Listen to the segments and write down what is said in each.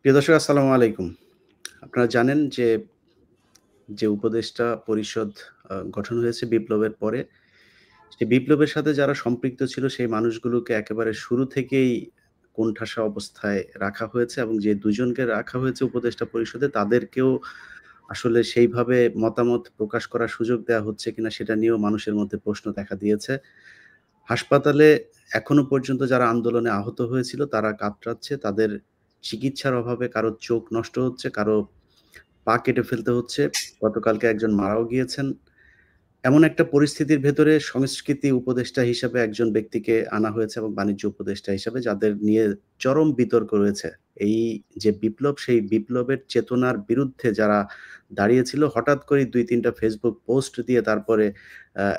প্রিয় দর্শক আসসালামু আলাইকুম। আপনারা জানেন যে উপদেষ্টা পরিষদ গঠন হয়েছে বিপ্লবের পরে, সেই বিপ্লবের সাথে যারা সম্পৃক্ত ছিল সেই মানুষগুলোকে একেবারে শুরু থেকেই কোণঠাসা অবস্থায় রাখা হয়েছে এবং যে ২ জনকে রাখা হয়েছে উপদেষ্টা পরিষদে তাদেরকেও আসলে সেইভাবে মতামত প্রকাশ করার সুযোগ দেয়া হচ্ছে কিনা সেটা নিয়েও মানুষের মধ্যে প্রশ্ন দেখা দিয়েছে। হাসপাতালে এখনো পর্যন্ত যারা আন্দোলনে আহত হয়েছিল তারা কাতরাচ্ছে। তাদের চিকিৎসার অভাবে কারো চোখ নষ্ট হচ্ছে, কারো পা কেটে ফেলতে হচ্ছে। গতকালকে একজন মারাও গিয়েছেন। এমন একটা পরিস্থিতির ভেতরে সংস্কৃতি উপদেষ্টা হিসেবে একজন ব্যক্তিকে আনা হয়েছে এবং বাণিজ্য উপদেষ্টা হিসেবে যাদের নিয়ে চরম বিতর্ক রয়েছে। এই যে বিপ্লব, সেই বিপ্লবের চেতনার বিরুদ্ধে যারা দাঁড়িয়েছিল হঠাৎ করেই ২-৩ টা Facebook পোস্ট দিয়ে তারপরে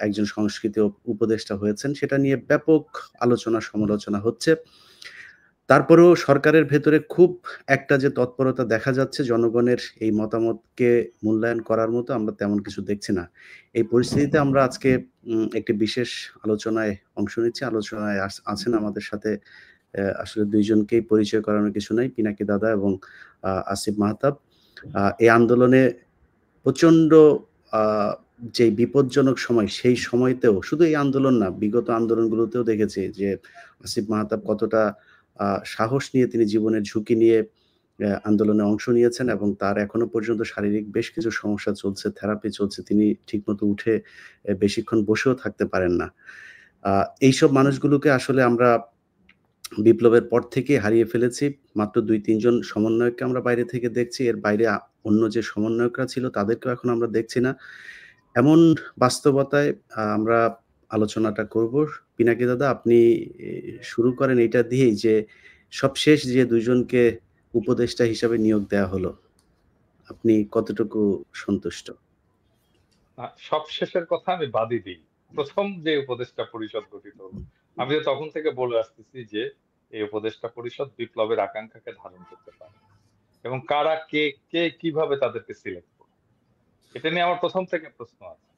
একজন সংস্কৃতি উপদেষ্টা হয়েছেন। সেটা নিয়ে ব্যাপক আলোচনা সমালোচনা হচ্ছে। তারপরেও সরকারের ভেতরে খুব একটা যে তৎপরতা দেখা যাচ্ছে জনগণের এই মতামতকে মূল্যায়ন করার মতো আমরা তেমন কিছু দেখছি না। এই পরিস্থিতিতে আমরা আজকে একটি বিশেষ আলোচনায় অংশ নিচ্ছি। আলোচনায় আছেন আমাদের সাথে আসলে ২ জনকেই পরিচয় করানোর কিছু নাই। পিনাকি দাদা এবং আসিফ মাহতাব। এই আন্দোলনে প্রচন্ড আ যেই বিপজ্জনক সময়, সেই সময়তেও শুধু এই আন্দোলন না, বিগত আন্দোলনগুলোতেও দেখেছি যে আসিফ মাহতাব কতটা সাহস নিয়ে তিনি জীবনের ঝুঁকি নিয়ে আন্দোলনে অংশ নিয়েছেন এবং তার এখনো পর্যন্ত শারীরিক বেশ কিছু সমস্যা চলছে, থেরাপি চলছে। তিনি ঠিকমতো উঠে বেশিক্ষণ বসেও থাকতে পারেন না। আ এইসব মানুষগুলোকে আসলে আমরা বিপ্লবের পর থেকেই হারিয়ে ফেলেছি। মাত্র ২-৩ জন সমন্বয়ককে আমরা বাইরে থেকে দেখছি। এর বাইরে অন্য যে সমন্বয়করা ছিল তাদেরকেও এখন আমরা দেখছি না। এমন বাস্তবতায় আমরা আলোচনাটা করব। পিনাকি দাদা আপনি এ শুরু করেন এইটা দিয়েই যে সবশেষ যে ২ জনকে উপদেষ্টা হিসাবে নিয়োগ দেয়া হলো, আপনি কতটুকু সন্তুষ্ট? সবশেষের কথা আমি বাদই দিই। ১ম যে উপদেষ্টা পরিষদ গঠিত হলো, আমি তো তখন থেকে বলে আসতেছি যে এই উপদেষ্টা পরিষদ বিপ্লবের আকাঙ্ক্ষাকে ধারণ করতে পারে এবং কারা কে কিভাবে তাদেরকে সিলেক্ট করবে। এটা নিয়ে আমার ১ম থেকে প্রশ্ন আছে।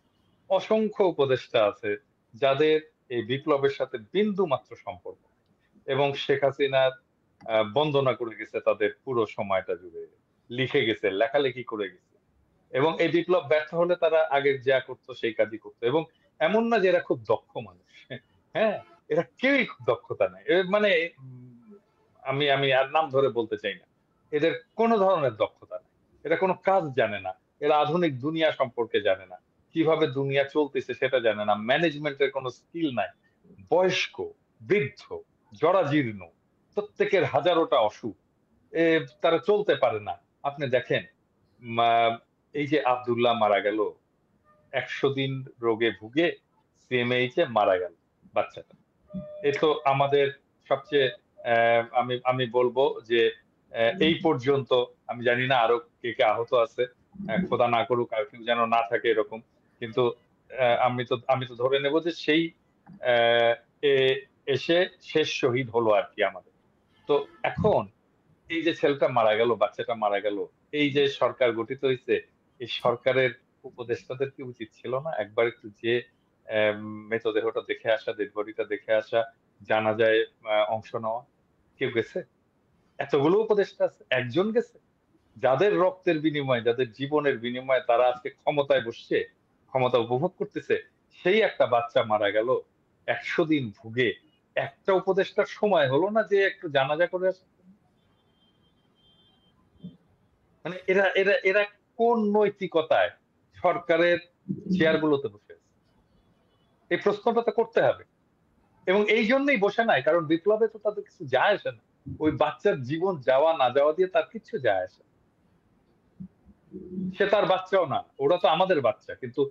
অসংখ্য উপদেষ্টা আছে যাদের এই বিপ্লবের সাথে বিন্দু মাত্র সম্পর্ক নেই এবং শেখ হাসিনার বন্দনা করে গেছে তাদের পুরো সময়টা জুড়ে। লিখে গেছে, লেখালেখি করে গেছে। এবং এই বিপ্লব ব্যর্থ হলে তারা আগের যা করতো সেই কাজই করতো এবং এমন না যে এরা খুব দক্ষ মানুষ। হ্যাঁ? এরা কেউই খুব দক্ষতা নাই। মানে আমি আমি আর নাম ধরে বলতে চাই না। এদের কোন ধরনের দক্ষতা নাই। এরা কোন কাজ জানে না। এরা আধুনিক দুনিয়া সম্পর্কে জানে না। কিভাবে দুনিয়া চলতেছে সেটা জানে না। ম্যানেজমেন্ট এর কোন স্কিল নাই। বয়স্ক, বৃদ্ধ, জরাজীর্ণ, প্রত্যেকের হাজারোটা অসুখ। এ তারা চলতে পারে না। আপনি দেখেন মা এই যে আব্দুল্লাহ মারা গেল, ১০০ দিন রোগে ভুগে সিএমএইচ এ মারা গেল বাচ্চাটা। এ তো আমাদের সবচেয়ে আমি আমি বলবো যে এই পর্যন্ত আমি জানি না আরো কে আহত আছে। খোদা না করুক আর কেউ যেন না থাকে এরকম। কিন্তু আমি তো ধরে নেব যে সেই অ্যা এ এসে শেষ শহীদ হলো আরকি আমাদের। তো এখন এই যে ছেলেটা মারা গেল, বাচ্চাটা মারা গেল, এই যে সরকার গঠিত হইছে, এই সরকারের উপদেষ্টাদের কি উচিত ছিল না একবার একটু যেয়ে মৃতদেহটা দেখে আসা, ডেড বডিটা দেখে আসা, জানাজায় অংশ নেওয়া? কেউ গেছে? এতগুলো উপদেষ্টা আছে, একজন গেছে? যাদের রক্তের বিনিময়ে, যাদের জীবনের বিনিময়ে তারা আজকে ক্ষমতায় বসছে, ক্ষমতা উপভোগ করতেছে, সেই একটা বাচ্চা মারা গেল ১০০ দিন ভুগে। একটা উপদেষ্টার সময় হলো না যে একটু জানাজা করে আসা? মানে এরা এরা এরা কোন নৈতিকতায় সরকারের চেয়ার গুলোতে বসে আছে? এই প্রশ্নটা তো করতে হবে। এবং এই জন্যই বসে নাই কারণ বিপ্লবে তো তাদের কিছু যায় আসে না। ওই বাচ্চার জীবন যাওয়া না যাওয়া দিয়ে তার কিচ্ছু যায় আসে না। সে তার বাচ্চাও না। ওরা তো আমাদের বাচ্চা। কিন্তু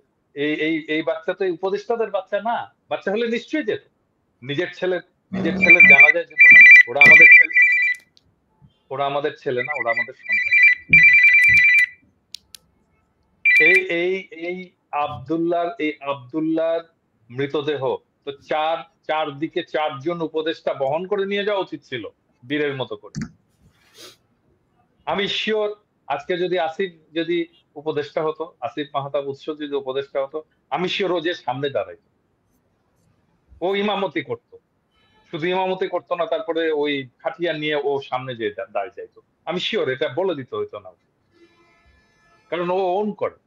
এই বাচ্চা তো এই উপদেষ্টাদের বাচ্চা না। বাচ্চা হলে নিশ্চয়ই যেত। নিজের ছেলের নিজের ছেলের জানাজায় যেত না। ওরা আমাদের ছেলে ওরা আমাদের ছেলে না, ওরা আমাদের সন্তান। এই এই এই আব্দুল্লাহর মৃতদেহ তো চারদিকে ৪ জন উপদেষ্টা বহন করে নিয়ে যাওয়া উচিত ছিল বীরের মতো করে। আমি সিওর আজকে যদি যদি উপদেষ্টা হতো, আসিফ মাহতাব উৎস যদি উপদেষ্টা হতো, আমি সিওর ও যে সামনে দাঁড়াইতো। ও ইমামতি করত। শুধু ইমামতি করত না তারপরে ওই খাটিয়া নিয়ে ও সামনে যেয়ে দাঁড়িয়ে যাইত। আমি শিওর এটা বলে দিতে হইতো না, কারণ ও ওন করে।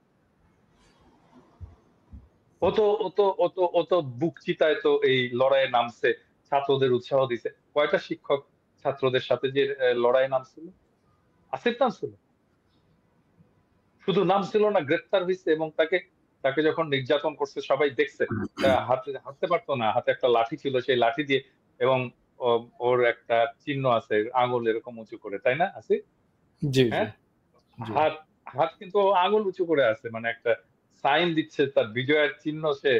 ও তো বুক চিতায় তো এই লড়াইয়ে নামছে, ছাত্রদের উৎসাহ দিছে। কয়টা শিক্ষক ছাত্রদের সাথে যে লড়াইয়ে নামছিল? আসিফ নামছিল? শুধু নাম ছিল না, গ্রেপ্তার হয়েছে, এবং তাকে তাকে যখন নির্যাতন করছে সবাই দেখছে। হাতে হাঁটতে পারতো না, হাতে একটা লাঠি ছিল, সেই লাঠি দিয়ে, এবং ওর একটা চিহ্ন আছে আঙুল এরকম উঁচু করে, তাই না আসিফ? জি, জি, হ্যাঁ, জি। হাত হাত কিন্তু ও আঙুল উঁচু করে আছে, মানে একটা সাইন দিচ্ছে, তার বিজয়ের চিহ্ন সে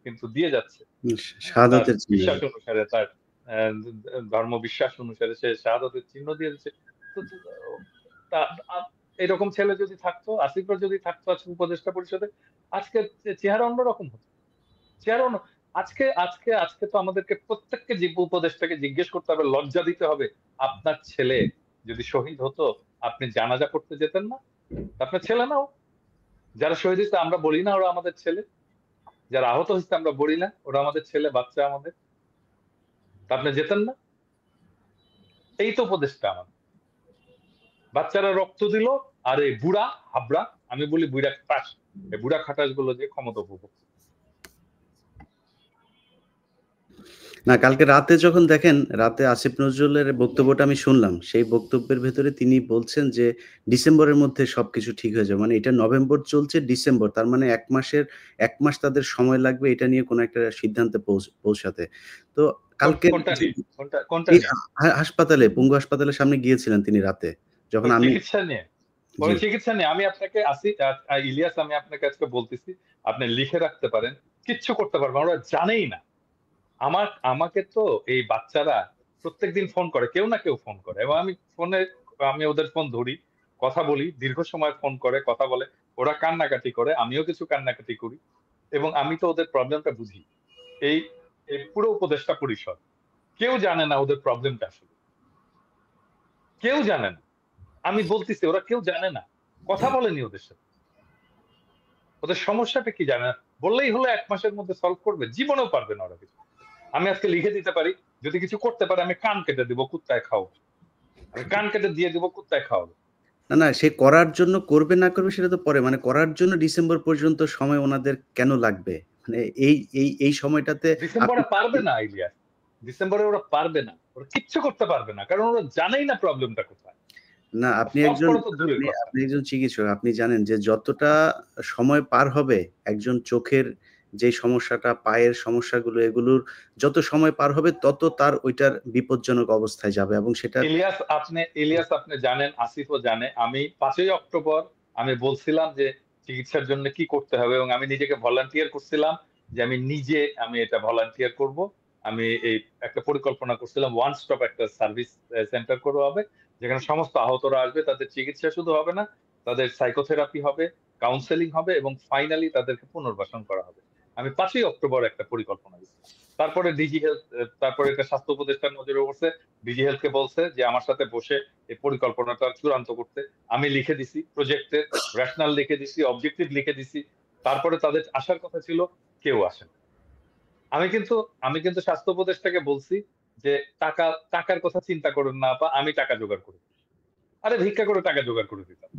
কিন্তু দিয়ে যাচ্ছে। তার শাহাদাতের চিহ্ন। বিশ্বাস অনুসারে, তার ধর্ম বিশ্বাস অনুসারে সে শাহাদাতের চিহ্ন দিয়ে দিচ্ছে। তো এরকম ছেলে যদি থাকতো, আসিফরা যদি থাকতো আজকে উপদেষ্টা পরিষদে, আজকে চেহারা অন্যরকম হতো। চেহারা অন্য। আজকে আজকে আজকে তো আমাদেরকে প্রত্যেককে উপদেষ্টাকে জিজ্ঞেস করতে হবে, লজ্জা দিতে হবে। আপনার ছেলে যদি শহীদ হতো, আপনি জানাজা করতে যেতেন না? আপনার ছেলে না ও? যারা শহীদ হয়েছে আমরা বলি না ওরা আমাদের ছেলে? যারা আহত হয়েছে আমরা বলি না ওরা আমাদের ছেলে, বাচ্চা আমাদের? তা আপনি যেতেন না? এই তো উপদেশটা আমার। বাচ্চারা রক্ত দিল, আর এই বুড়া হাবড়া, আমি বলি বুড়া খাটাস, এই বুড়া খাটাস গুলো যে ক্ষমতা উপভোগ। না, কালকে রাতে যখন দেখেন, রাতে আসিফ নজরুলের বক্তব্যটা আমি শুনলাম। সেই বক্তব্যের ভেতরে তিনি বলছেন যে ডিসেম্বরের মধ্যে সবকিছু ঠিক হয়ে যাবে। মানে এটা নভেম্বর চলছে, ডিসেম্বর। তার মানে ১ মাস তাদের সময় লাগবে এটা নিয়ে কোনো একটা সিদ্ধান্তে পৌঁছাতে। তো কালকের কোনটা যে নিয়ে? কোনটা এই নিয়ে? হাসপাতালে, পঙ্গু হাসপাতালের সামনে গিয়েছিলেন তিনি রাতে। যখন ওই আমি চিকিৎসা নিয়ে? জি। ওই চিকিৎসা নিয়ে আমি আপনাকে ইলিয়াস, আমি আপনাকে আজকে বলতেছি, আপনি লিখে রাখতে পারেন, কিচ্ছু করতে পারবেন, ওরা জানেই না। আমাকে তো এই বাচ্চারা প্রত্যেকদিন ফোন করে, কেউ না কেউ ফোন করে, এবং আমি ওদের ফোন ধরি, কথা বলি, দীর্ঘ সময় ফোন করে কথা বলে, ওরা কান্নাকাটি করে, আমিও কিছু কান্নাকাটি করি, এবং আমি তো ওদের প্রবলেমটা বুঝি। এই এই পুরো উপদেষ্টা পরিষদ কেউ জানে না ওদের প্রবলেমটা আসলে, কেউ জানে না। আমি বলতেছি ওরা কেউ জানে না, কথা বলেনি ওদের সাথে, ওদের সমস্যাটা কি জানে না। বললেই হলো 1 মাসের মধ্যে সলভ করবে, জীবনেও পারবে না ওরা কিছু। আমি আজকে লিখে দিতে পারি, যদি কিছু করতে পারে আমি কান কেটে দিব, কুত্তায় খাও। আমি কান কেটে দিয়ে দিব, কুত্তায় খাওয়াবে। না, সে করার জন্য করবে না করবে সেটা তো পরে। মানে করার জন্য ডিসেম্বর পর্যন্ত সময় উনাদের কেন লাগবে? মানে এই সময়টাতে আপনি ডিসেম্বরে পারবে না ইলিয়াস, ডিসেম্বরে ওরা পারবে না, ওরা কিচ্ছু করতে পারবে না, কারণ ওরা জানেই না প্রবলেমটা কোথায়। না, সলভ করা তো দূরের কথা। আপনি একজন চিকিৎসক। আপনি জানেন যে যতটা সময় পার হবে, একজন চোখের যে সমস্যাটা, পায়ের সমস্যাগুলো, এগুলোর যত সময় পার হবে তত তার ওইটার বিপজ্জনক অবস্থায় যাবে, এবং সেটা ইলিয়াস আপনি জানেন, আসিফও জানে, আমি 5ই অক্টোবর আমি বলছিলাম যে চিকিৎসার জন্য কি করতে হবে, এবং আমি নিজেকে ভলান্টিয়ার করছিলাম, যে আমি এটা ভলান্টিয়ার করব। আমি এই একটা পরিকল্পনা করছিলাম, ওয়ান স্টপ একটা সার্ভিস সেন্টার করা হবে, যেখানে সমস্ত আহতরা আসবে, তাদের চিকিৎসা শুধু হবে না, তাদের সাইকোথেরাপি হবে, কাউন্সেলিং হবে, এবং ফাইনালি তাদেরকে পুনর্বাসন করা হবে। আমি 5ই অক্টোবর একটা পরিকল্পনা দিচ্ছিলাম। তারপরে ডিজি হেলথ, তারপরে এটা স্বাস্থ্য উপদেষ্টার নজরে পড়ছে, ডিজি হেলথ কে বলছে যে আমার সাথে বসে এই পরিকল্পনাটা চূড়ান্ত করতে। আমি লিখে দিছি প্রজেক্টের রেশনাল, লিখে দিছি অবজেক্টিভ, লিখে দিছি। তারপরে তাদের আসার কথা ছিল, কেউ আসেন। আমি কিন্তু আমি কিন্তু স্বাস্থ্য উপদেষ্টাকে বলছি যে টাকার কথা চিন্তা করেন না আপা, আমি টাকা জোগাড় করে দিই। আরে ভিক্ষা করে টাকা জোগাড় করে দিতাম,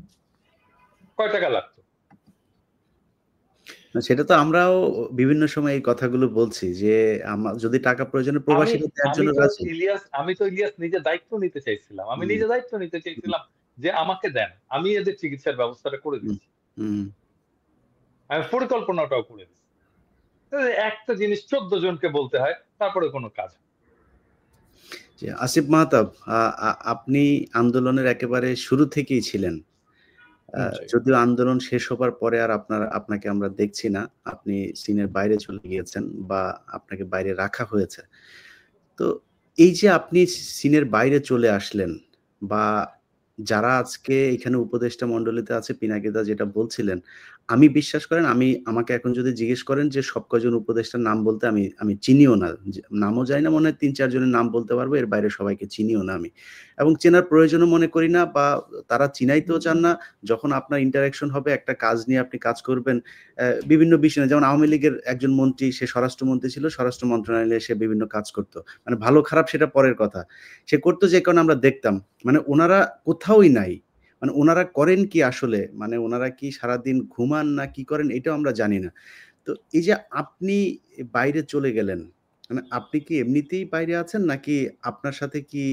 কয় টাকা লাগতো? সেটা তো আমরাও বিভিন্ন সময় এই কথাগুলো বলছি যে যদি টাকা প্রয়োজনে আমি প্রবাসীরা দেওয়ার আমি জন্য তো রাজি। ইলিয়াস নিজে দায়িত্ব নিতে চাইছিলাম, আমি হুম, নিজে দায়িত্ব নিতে হুম, চাইছিলাম যে আমাকে দেন, আমি এদের চিকিৎসার ব্যবস্থাটা করে হুম, দিচ্ছি, হুম। আমি পরিকল্পনাটাও করে দিচ্ছি। একটা জিনিস 14 জনকে বলতে হয়, তারপরে কোনো কাজ হয়। জি, আসিফ মাহতাব, আ আ আপনি আন্দোলনের একেবারে শুরু থেকেই ছিলেন। জি। যদিও আন্দোলন শেষ হবার পরে আর আপনাকে আমরা দেখছি না। আপনি সিনের বাইরে চলে গিয়েছেন বা আপনাকে বাইরে রাখা হয়েছে। তো এই যে আপনি সিনের বাইরে চলে আসলেন, বা যারা আজকে এখানে উপদেষ্টা মণ্ডলীতে আছে, পিনাকিদা যেটা বলছিলেন, আমি বিশ্বাস করেন, আমাকে এখন যদি জিজ্ঞেস করেন যে সব কয়জন উপদেষ্টার নাম বলতে, আমি চিনিও না। নামও জানি না, মনে হয় ৩-৪ জনের নাম বলতে পারবো। এর বাইরে সবাইকে চিনিও না আমি। এবং চেনার প্রয়োজনও মনে করি না, বা তারা চিনাইতেও চান না। যখন আপনার ইন্টারেকশন হবে, একটা কাজ নিয়ে আপনি কাজ করবেন, বিভিন্ন বিষয় নিয়ে, যেমন আওয়ামী লীগের একজন মন্ত্রী, সে স্বরাষ্ট্রমন্ত্রী ছিল, স্বরাষ্ট্র মন্ত্রণালয়ে সে বিভিন্ন কাজ করত। মানে ভালো খারাপ সেটা পরের কথা। সে করত যে কারণে আমরা দেখতাম। মানে উনারা কোথাও কোথাওই নাই। মানে উনারা করেন কি আসলে? মানে উনারা কি সারাদিন ঘুমান না কি করেন এটাও আমরা জানি না। তো এই যে আপনি বাইরে চলে গেলেন, মানে আপনি কি এমনিতেই বাইরে আছেন? নাকি আপনার সাথে কি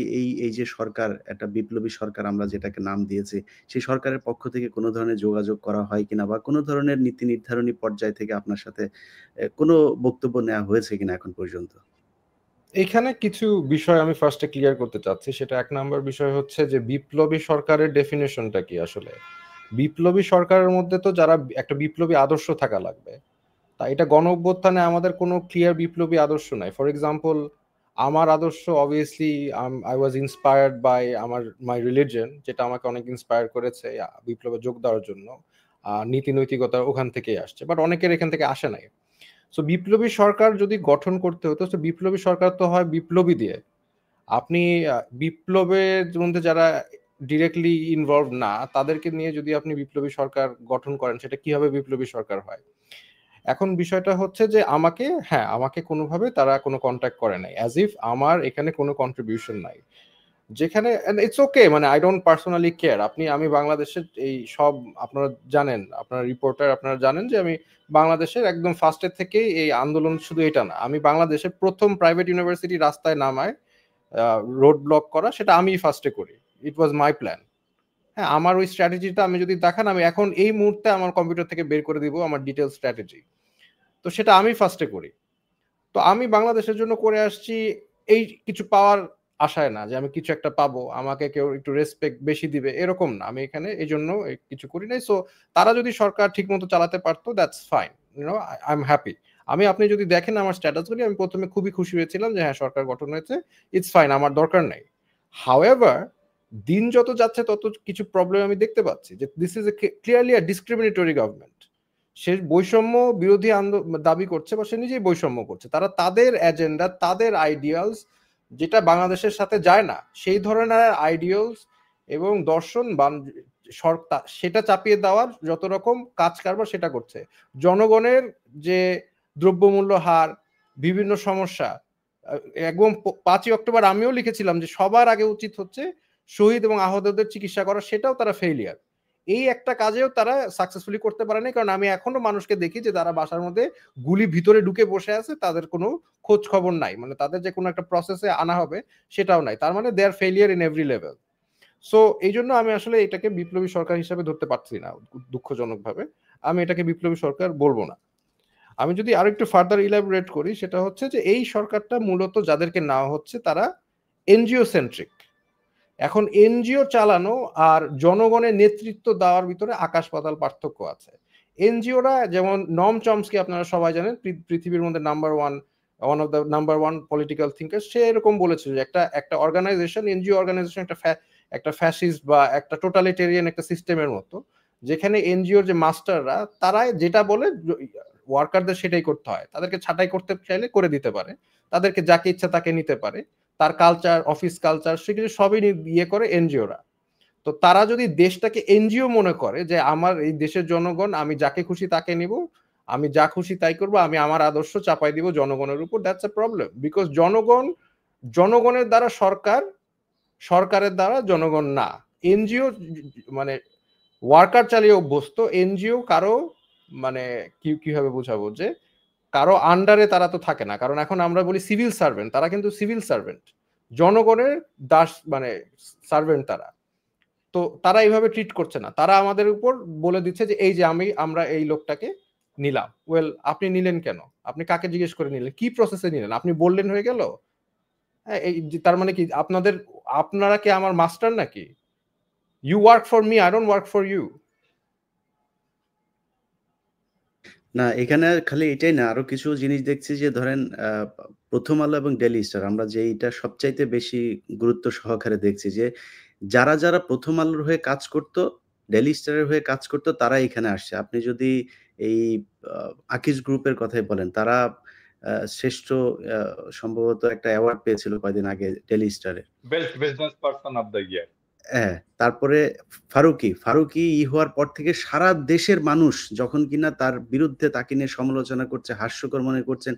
এই যে সরকার, একটা বিপ্লবী সরকার আমরা যেটাকে নাম দিয়েছি, সেই সরকারের পক্ষ থেকে কোন ধরনের যোগাযোগ করা হয় কিনা বা কোন ধরনের নীতি নির্ধারণী পর্যায় থেকে আপনার সাথে কোন বক্তব্য নেওয়া হয়েছে কিনা এখন পর্যন্ত? এখানে কিছু বিষয় আমি ফার্স্টে ক্লিয়ার করতে চাচ্ছি। সেটা ১ নাম্বার বিষয় হচ্ছে যে বিপ্লবী সরকারের ডেফিনিশনটা কি আসলে? বিপ্লবী সরকারের মধ্যে তো যারা একটা বিপ্লবী আদর্শ থাকা লাগবে। তা এটা গণ-অভ্যুত্থানে আমাদের কোনো ক্লিয়ার বিপ্লবী আদর্শ নাই। ফর এক্সাম্পল আমার আদর্শ obviously I was inspired by my religion, যেটা আমাকে অনেক ইন্সপায়ার করেছে বিপ্লবে যোগ দেওয়ার জন্য। নীতি নৈতিকতা ওখান থেকেই আসছে। বাট অনেকের এখান থেকে আসে নাই। সো বিপ্লবী সরকার যদি গঠন করতে হতো, সো বিপ্লবী সরকার তো হয় বিপ্লবী দিয়ে। আপনি বিপ্লবের মধ্যে যারা ডিরেক্টলি ইনভলভ না, তাদেরকে নিয়ে যদি আপনি বিপ্লবী সরকার গঠন করেন, সেটা কিভাবে বিপ্লবী সরকার হয়? এখন বিষয়টা হচ্ছে যে আমাকে কোনোভাবে তারা কোনো কনট্যাক্ট করে নাই। অ্যাজ ইফ আমার এখানে কোনো কন্ট্রিবিউশন নাই। যেখানে এন্ড ইটস ওকে, মানে আই ডোন্ট পার্সোনালি কেয়ার। আমি বাংলাদেশের এই সব আপনারা জানেন, আপনারা রিপোর্টার আপনারা জানেন যে আমি বাংলাদেশের একদম ফার্স্টের থেকেই এই আন্দোলন শুধু এটা না। আমি বাংলাদেশের ১ম প্রাইভেট ইউনিভার্সিটি রাস্তায় নামায় রোড ব্লক করা সেটা আমিই ফার্স্টে করি। ইট ওয়াজ মাই প্ল্যান। হ্যাঁ, আমার ওই স্ট্র্যাটেজিটা আমি যদি দেখান, আমি এখন এই মুহূর্তে আমার কম্পিউটার থেকে বের করে দিব আমার ডিটেইলস স্ট্র্যাটেজি। তো সেটা আমি ফার্স্টে করি। তো আমি বাংলাদেশের জন্য করে আসছি এই কিছু পাওয়ার আশায় না যে আমি কিছু একটা পাবো, আমাকে কেউ একটু রেসপেক্ট বেশি দিবে, এরকম না। আমি এখানে এজন্য কিছু করি নাই। সো তারা যদি সরকার ঠিকমতো চালাতে পারতো, that's fine. I am happy. আপনি যদি দেখেন আমার স্ট্যাটাসগুলি, আমি ১ম এ খুবই খুশি হয়েছিলাম যে হ্যাঁ, সরকার গঠন হয়েছে। ইটস ফাইন, আমার দরকার নাই। হাউএভার দিন যত যাচ্ছে তত কিছু প্রবলেম আমি দেখতে পাচ্ছি যে this is clearly a discriminatory government. সে বৈষম্য বিরোধী দাবি করছে বা সে নিজেই বৈষম্য করছে। তারা তাদের এজেন্ডা, তাদের আইডিয়ালস যেটা বাংলাদেশের সাথে যায় না, সেই ধরনের আইডিয়ালস এবং দর্শন সেটা চাপিয়ে দেওয়ার যত রকম কাজ কারবার সেটা করছে। জনগণের যে দ্রব্যমূল্য হার, বিভিন্ন সমস্যা, একদম ৫ই অক্টোবর আমিও লিখেছিলাম যে সবার আগে উচিত হচ্ছে শহীদ এবং আহতদের চিকিৎসা করা, সেটাও তারা ফেইলিয়ার। এই একটা কাজেও তারা সাকসেসফুলি করতে পারে নাই। কারণ আমি এখনো মানুষকে দেখি যে তারা বাসার মধ্যে গুলি ভিতরে ঢুকে বসে আছে, তাদের কোনো খোঁজ খবর নাই। মানে তাদের যে কোনো একটা প্রসেসে আনা হবে সেটাও নাই। তার মানে they are failure in every level. So এইজন্য আমি আসলে এটাকে বিপ্লবী সরকার হিসেবে ধরতে পারছি না, দুঃখজনকভাবে। আমি এটাকে বিপ্লবী সরকার বলব না। আমি যদি আরেকটু ফার্দার ইলাবোরেট করি, সেটা হচ্ছে যে এই সরকারটা মূলত যাদেরকে নেওয়া হচ্ছে তারা এনজিও সেন্ট্রিক। এখন এনজিও চালানো আর জনগণের নেতৃত্ব দেওয়ার ভিতরে আকাশ পাতাল পার্থক্য আছে। এনজিওরা যেমন নম চমস্কি আপনারা সবাই জানেন, পৃথিবীর মধ্যে one of the number one political thinker, সে এরকম বলেছে যে একটা অর্গানাইজেশন, এনজিও অর্গানাইজেশন একটা ফ্যাসিস্ট বা একটা টোটালিটেরিয়ান একটা সিস্টেমের মতো, যেখানে এনজিওর যে মাস্টাররা তারা যেটা বলে ওয়ার্কারদের সেটাই করতে হয়। তাদেরকে ছাঁটাই করতে চাইলে করে দিতে পারে, তাদেরকে যাকে ইচ্ছা তাকে নিতে পারে। তার কালচার, অফিস কালচার, সেগুলো সবই ইয়ে করে এনজিওরা। তো তারা যদি দেশটাকে এনজিও মনে করে যে আমার এই দেশের জনগণ, আমি যাকে খুশি তাকে নিব, আমি যা খুশি তাই করব, আমি আমার আদর্শ চাপাই দিব জনগণের উপর, দ্যাটস আ প্রবলেম। বিকজ জনগণের দ্বারা সরকার, সরকারের দ্বারা জনগণ না। এনজিও মানে ওয়ার্কার চালিয়ে অভ্যস্ত, এনজিও কারো মানে কিভাবে বোঝাবো, যে কারো আন্ডারে তারা তো থাকে না। কারণ এখন আমরা বলি সিভিল সার্ভেন্ট, তারা কিন্তু সিভিল সার্ভেন্ট, জনগণের দাস, মানে সার্ভেন্ট তারা। তো তারা এইভাবে ট্রিট করছে না। তারা আমাদের উপর বলে দিচ্ছে যে এই যে আমরা এই লোকটাকে নিলাম। ওয়েল, আপনি নিলেন কেন? আপনি কাকে জিজ্ঞেস করে নিলেন? কি প্রসেসে নিলেন? আপনি বললেন হয়ে গেল? হ্যাঁ, তার মানে কি আপনারা কি আমার মাস্টার নাকি? You work for me, I don't work for you. না, এখানে খালি এটাই না, আরো কিছু জিনিস দেখছি যে ধরেন প্রথম আলো এবং ডেইলি স্টার, আমরা যেইটা সবচাইতে বেশি গুরুত্ব সহকারে দেখছি যে যারা প্রথম আলোর হয়ে কাজ করতো, ডেইলি স্টারের হয়ে কাজ করতো, তারা এখানে আসছে। আপনি যদি এই আকিজ গ্রুপের কথাই বলেন, তারা শ্রেষ্ঠ আ সম্ভবত একটা অ্যাওয়ার্ড পেয়েছিল কয়দিন আগে ডেইলি স্টারে। Best business person of the year. হ্যাঁ, তারপরে ফারুকী হওয়ার পর থেকে সারা দেশের মানুষ যখন কিনা তার বিরুদ্ধে তাকে নিয়ে সমালোচনা করছে, হাস্যকর মনে করছেন।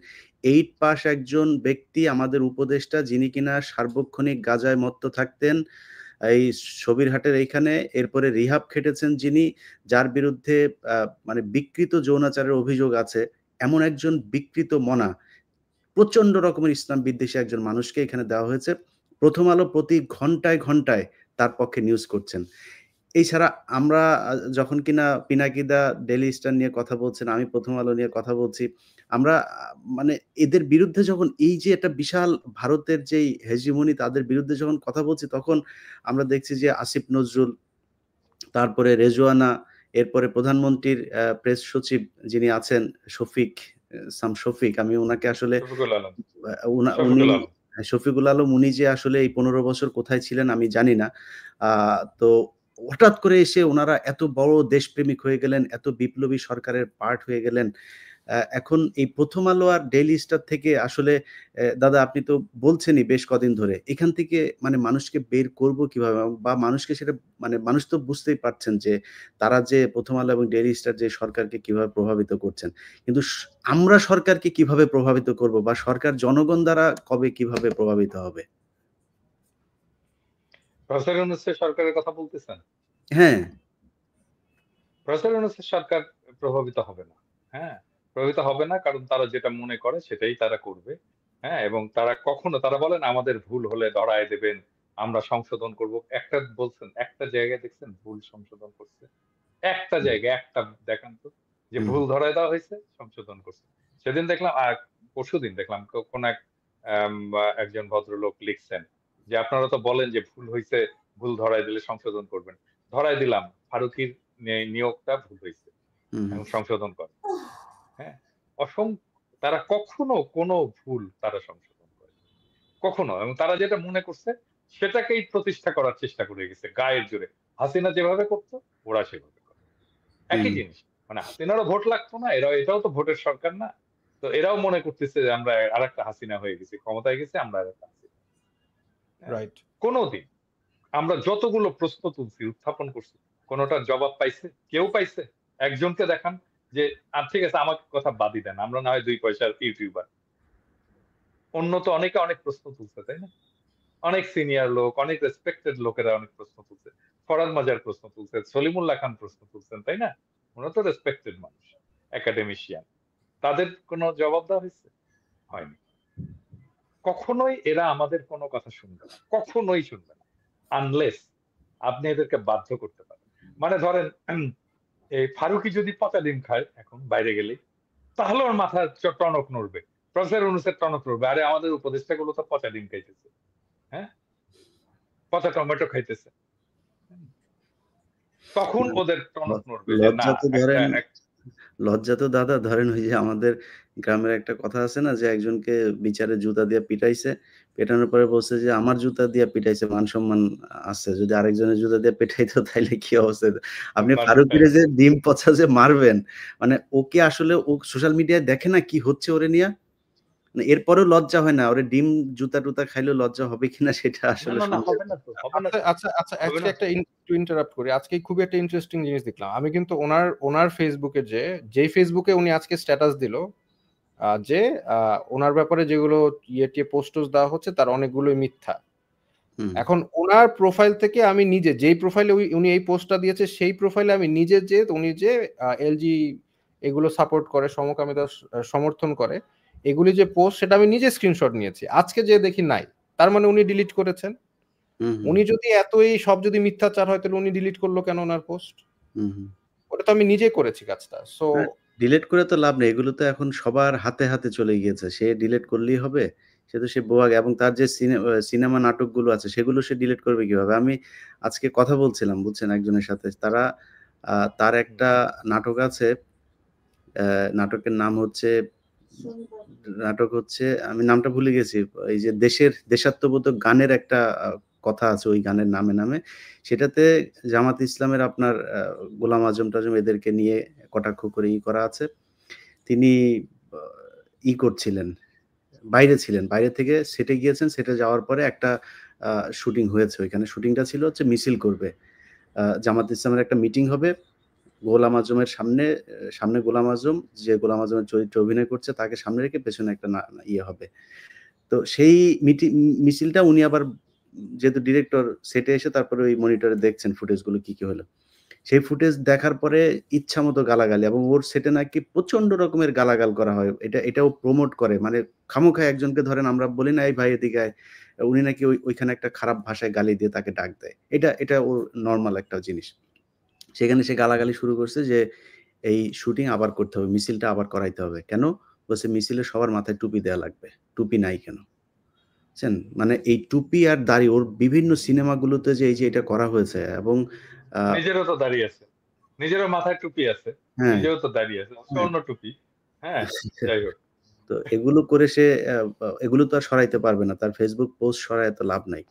8 পাস একজন ব্যক্তি আমাদের উপদেষ্টা, যিনি কিনা সার্বক্ষণিক গাঁজায় মত্ত থাকতেন, এই সবিরহাটের এইখানে, এরপরে রিহাব খেটেছেন যিনি, যার বিরুদ্ধে মানে বিকৃত যৌনাচারের অভিযোগ আছে, এমন একজন বিকৃত মনা, প্রচন্ড রকমের ইসলাম বিদ্বেষী একজন মানুষকে এখানে দেওয়া হয়েছে। প্রথম আলো প্রতি ঘন্টায় ঘন্টায় তার পক্ষে নিউজ করছেন। এছাড়া আমরা যখন কিনা পিনাকিদা ডেইলি স্টার নিয়ে কথা বলছেন, আমি প্রথম আলো নিয়ে কথা বলছি, আমরা মানে এদের বিরুদ্ধে যখন এই যে একটা বিশাল ভারতের যেই হেজিমনি, তাদের বিরুদ্ধে যখন কথা বলছি, তখন আমরা দেখছি যে আসিফ নজরুল, তারপরে রেজওয়ানা, এরপরে প্রধানমন্ত্রীর প্রেস সচিব যিনি আছেন শফিক, শফিক, আমি ওনাকে আসলে শফিকুল আলম, উনি শফিকুল আলম। শফিকুল আলম, উনি যে আসলে এই 15 বছর কোথায় ছিলেন আমি জানি না। তো হঠাৎ করে এসে ওনারা এত বড় দেশপ্রেমিক হয়ে গেলেন, এত বিপ্লবী সরকারের পার্ট হয়ে গেলেন। এখন এই প্রথম আলো আর ডেইলি স্টার থেকে আসলে দাদা আপনি তো বলছেনই বেশ কদিন ধরে, এখান থেকে মানে মানুষকে বের করব কিভাবে? বা মানুষকে সেটা মানে মানুষ তো বুঝতেই পারছেন যে তারা যে প্রথম আলো এবং ডেইলি স্টার যে সরকারকে কিভাবে প্রভাবিত করছেন। কিন্তু আমরা সরকারকে কিভাবে প্রভাবিত করব, বা সরকার জনগণ দ্বারা কবে কিভাবে প্রভাবিত হবে? প্রফেসর ইউনূসের সরকারের কথা বলতেছেন? হ্যাঁ। প্রফেসর ইউনূসের সরকার প্রভাবিত হবে না। হ্যাঁ, প্রভাবিত হবে না, কারণ তারা যেটা মনে করে সেটাই তারা করবে। হ্যাঁ, এবং তারা কখনো, তারা বলেন আমাদের ভুল হলে ধরায় দেবেন, আমরা সংশোধন করব। একটা বলছেন, একটা জায়গায় দেখছেন ভুল সংশোধন করছে? একটা জায়গায় একটা দেখান তো যে ভুল ধরায় দেওয়া হয়েছে, সংশোধন করছে। সেদিন দেখলাম, আর পরশুদিন দেখলাম কোন এক একজন ভদ্রলোক লিখছেন যে আপনারা তো বলেন যে ভুল হয়েছে, ভুল ধরায় দিলে সংশোধন করবেন। ধরায় দিলাম, ফারুকীর নিয়োগটা ভুল হয়েছে এবং সংশোধন করে। হ্যাঁ, তারা কখনো কোনো ভুল তারা সংশোধন করে কখনো, এবং তারা যেটা মনে করছে সেটাকেই প্রতিষ্ঠা করার চেষ্টা করে গেছে গায়ের জোরে। হাসিনা যেভাবে করতো ওরা সেভাবে করে, একই জিনিস। মানে হাসিনারও ভোট লাগতো না, এটাও তো ভোটের সরকার না, তো এরাও মনে করতেছে যে আমরা আরেকটা হাসিনা হয়ে গেছি, ক্ষমতায় গেছে আমরা আরেকটা হাসিনা। রাইট। কোনোদিন আমরা যতগুলো প্রশ্ন তুলছি, উত্থাপন করছি, কোনোটার জবাব পাইছে? কেউ পাইছে? একজনকে দেখান যে ঠিক আছে আমাকে কথা বাদই দেন, আমরা না হয় 2 পয়সার ইউটিউবার। অন্য তো অনেকে অনেক প্রশ্ন তুলছে, তাই না? অনেক সিনিয়র লোক, অনেক রেসপেক্টেড লোকেরা অনেক প্রশ্ন তুলছে। ফরহাদ মাজার প্রশ্ন তুলছে, সলিমুল্লাহ খান প্রশ্ন তুলছেন, তাই না? ওরা তো রেসপেক্টেড মানুষ, একাডেমিশিয়ান। তাদের কোনো জবাব দেওয়া হয়েছে? হয়নি। কখনোই এরা আমাদের কোনো কথা শুনবে না, কখনোই শুনবে না, আনলেস আপনি এদেরকে বাধ্য করতে পারেন। মানে ধরেন এই ফারুকী যদি পচা ডিম খায় এখন বাইরে গেলে, তাহলে ওর মাথার টনক নড়বে, প্রফেসর ইউনূসের টনক নড়বে, আরে আমাদের উপদেষ্টাগুলো তো পচা ডিম খাইতেছে, হ্যাঁ, পচা টমেটো খাইতেছে, তখন ওদের টনক নড়বে যে না। লজ্জা তো দাদা ধরেন, ওই যে আমাদের গ্রামের একটা কথা আছে না, যে একজনকে বিচারে জুতা দিয়ে পিটাইছে, পেটানোর পরে বলছে যে আমার জুতা দিয়ে পিটাইছে, মান সম্মান আছে, যদি আরেকজনের জুতা দিয়ে পিটাইতো তাইলে কি অবস্থা হতো? আপনি ফারুকীরে যে ডিম পচা যে মারবেন, মানে ওকে আসলে ও সোশ্যাল মিডিয়ায় দেখে না কি হচ্ছে ওরে নিয়া, এরপরেও লজ্জা হয় না? ওরে ডিম জুতা টুতা খাইলেও লজ্জা হবে কিনা সেটা আসলে হবে না তো, হবে না। আচ্ছা আজকে একটা ইন্টারাপ্ট করি, আজকে খুবই একটা ইন্টারেস্টিং জিনিস দেখলাম আমি, কিন্তু ওনার ফেসবুকে যেই ফেসবুকে উনি আজকে স্ট্যাটাস দিল যে ওনার ব্যাপারে যেগুলো পোস্ট দেওয়া হচ্ছে তার অনেকগুলোই মিথ্যা। এখন ওনার প্রোফাইল থেকে আমি নিজে যেই প্রোফাইলে উনি এই পোস্টটা দিয়েছে সেই প্রোফাইলে আমি নিজে যে উনি যে এলজি এগুলো সাপোর্ট করে, সমকামিতা সমর্থন করে, এগুলি যে পোস্ট সেটা আমি নিজে স্ক্রিনশট নিয়েছি, আজকে যে দেখি নাই, তার মানে উনি ডিলিট করেছেন। উনি যদি এতই সব যদি মিথ্যাচার হয় তাহলে উনি ডিলিট করলো কেন ওনার পোস্ট? ওটা তো আমি নিজে করেছি কাজটা। সো ডিলিট করে তো লাভ নেই, এগুলো তো এখন সবার হাতে হাতে চলে গিয়েছে, সে ডিলিট করলেই হবে? সে তো সে বোয়াগ, এবং তার যে সিনেমা নাটকগুলো আছে সেগুলো সে ডিলিট করবে কিভাবে? আমি আজকে কথা বলছিলাম বুঝছেন একজনের সাথে, তারা তার একটা নাটক আছে, নাটকের নাম হচ্ছে, আমি নামটা ভুলে গেছি, এই যে দেশাত্মবোধক গানের একটা কথা আছে ওই গানের নামে, সেটাতে জামাত ইসলামের আপনার গোলাম আজম টাজম এদেরকে নিয়ে কটাক্ষ করে করা আছে। তিনি করছিলেন, বাইরে ছিলেন, বাইরে থেকে সেটে গিয়েছেন, সেটে যাওয়ার পরে একটা শুটিং হয়েছে, ওইখানে শুটিংটা ছিল হচ্ছে মিছিল করবে, জামাত ইসলামের একটা মিটিং হবে, গোলাম আজমের সামনে গোলাম আজম, যে গোলাম আজমের চরিত্রে অভিনয় করছে তাকে সামনে রেখে পেছনে একটা হবে। তো সেই মিছিলটা উনি আবার যেহেতু ডিরেক্টর সেটে এসে তারপরে ওই মনিটরে দেখছেন ফুটেজগুলো কি হলো। সেই ফুটেজ দেখার পরে ইচ্ছামতো গালাগালি এবং ওর সেটে নাকি প্রচন্ড রকমের গালাগাল করা হয়। এটাও প্রমোট করে। মানে খামোখায় একজনকে ধরেন আমরা বলি না, "এই ভাই এদিকে আয়।" উনি নাকি ওইখানে একটা খারাপ ভাষায় গালি দিয়ে তাকে ডাক দেয়। এটা ওর নরমাল একটা জিনিস। সেখানে সে গালাগালি শুরু করছে যে, "এই শুটিং আবার করতে হবে। মিছিলটা আবার করাইতে হবে।" কেন? বলছে, "মিছিলে সবার মাথায় টুপি দেয়া লাগবে। টুপি নাই কেন?" বুঝছেন? মানে এই টুপি আর দাড়ি ওর বিভিন্ন সিনেমাগুলোতে যে এই যে এটা করা হয়েছে এবং আ নিজেরও তো দাড়ি আছে। নিজেরও মাথায় টুপি আছে। হ্যাঁ, নিজেও তো দাড়ি আছে। হ্যাঁ। স্বর্ণ টুপি। হ্যাঁ? যাই হোক। তো এগুলো করে সে এগুলো তো আর সরাইতে পারবে না। তার Facebook পোস্ট সরায় তো লাভ নাই।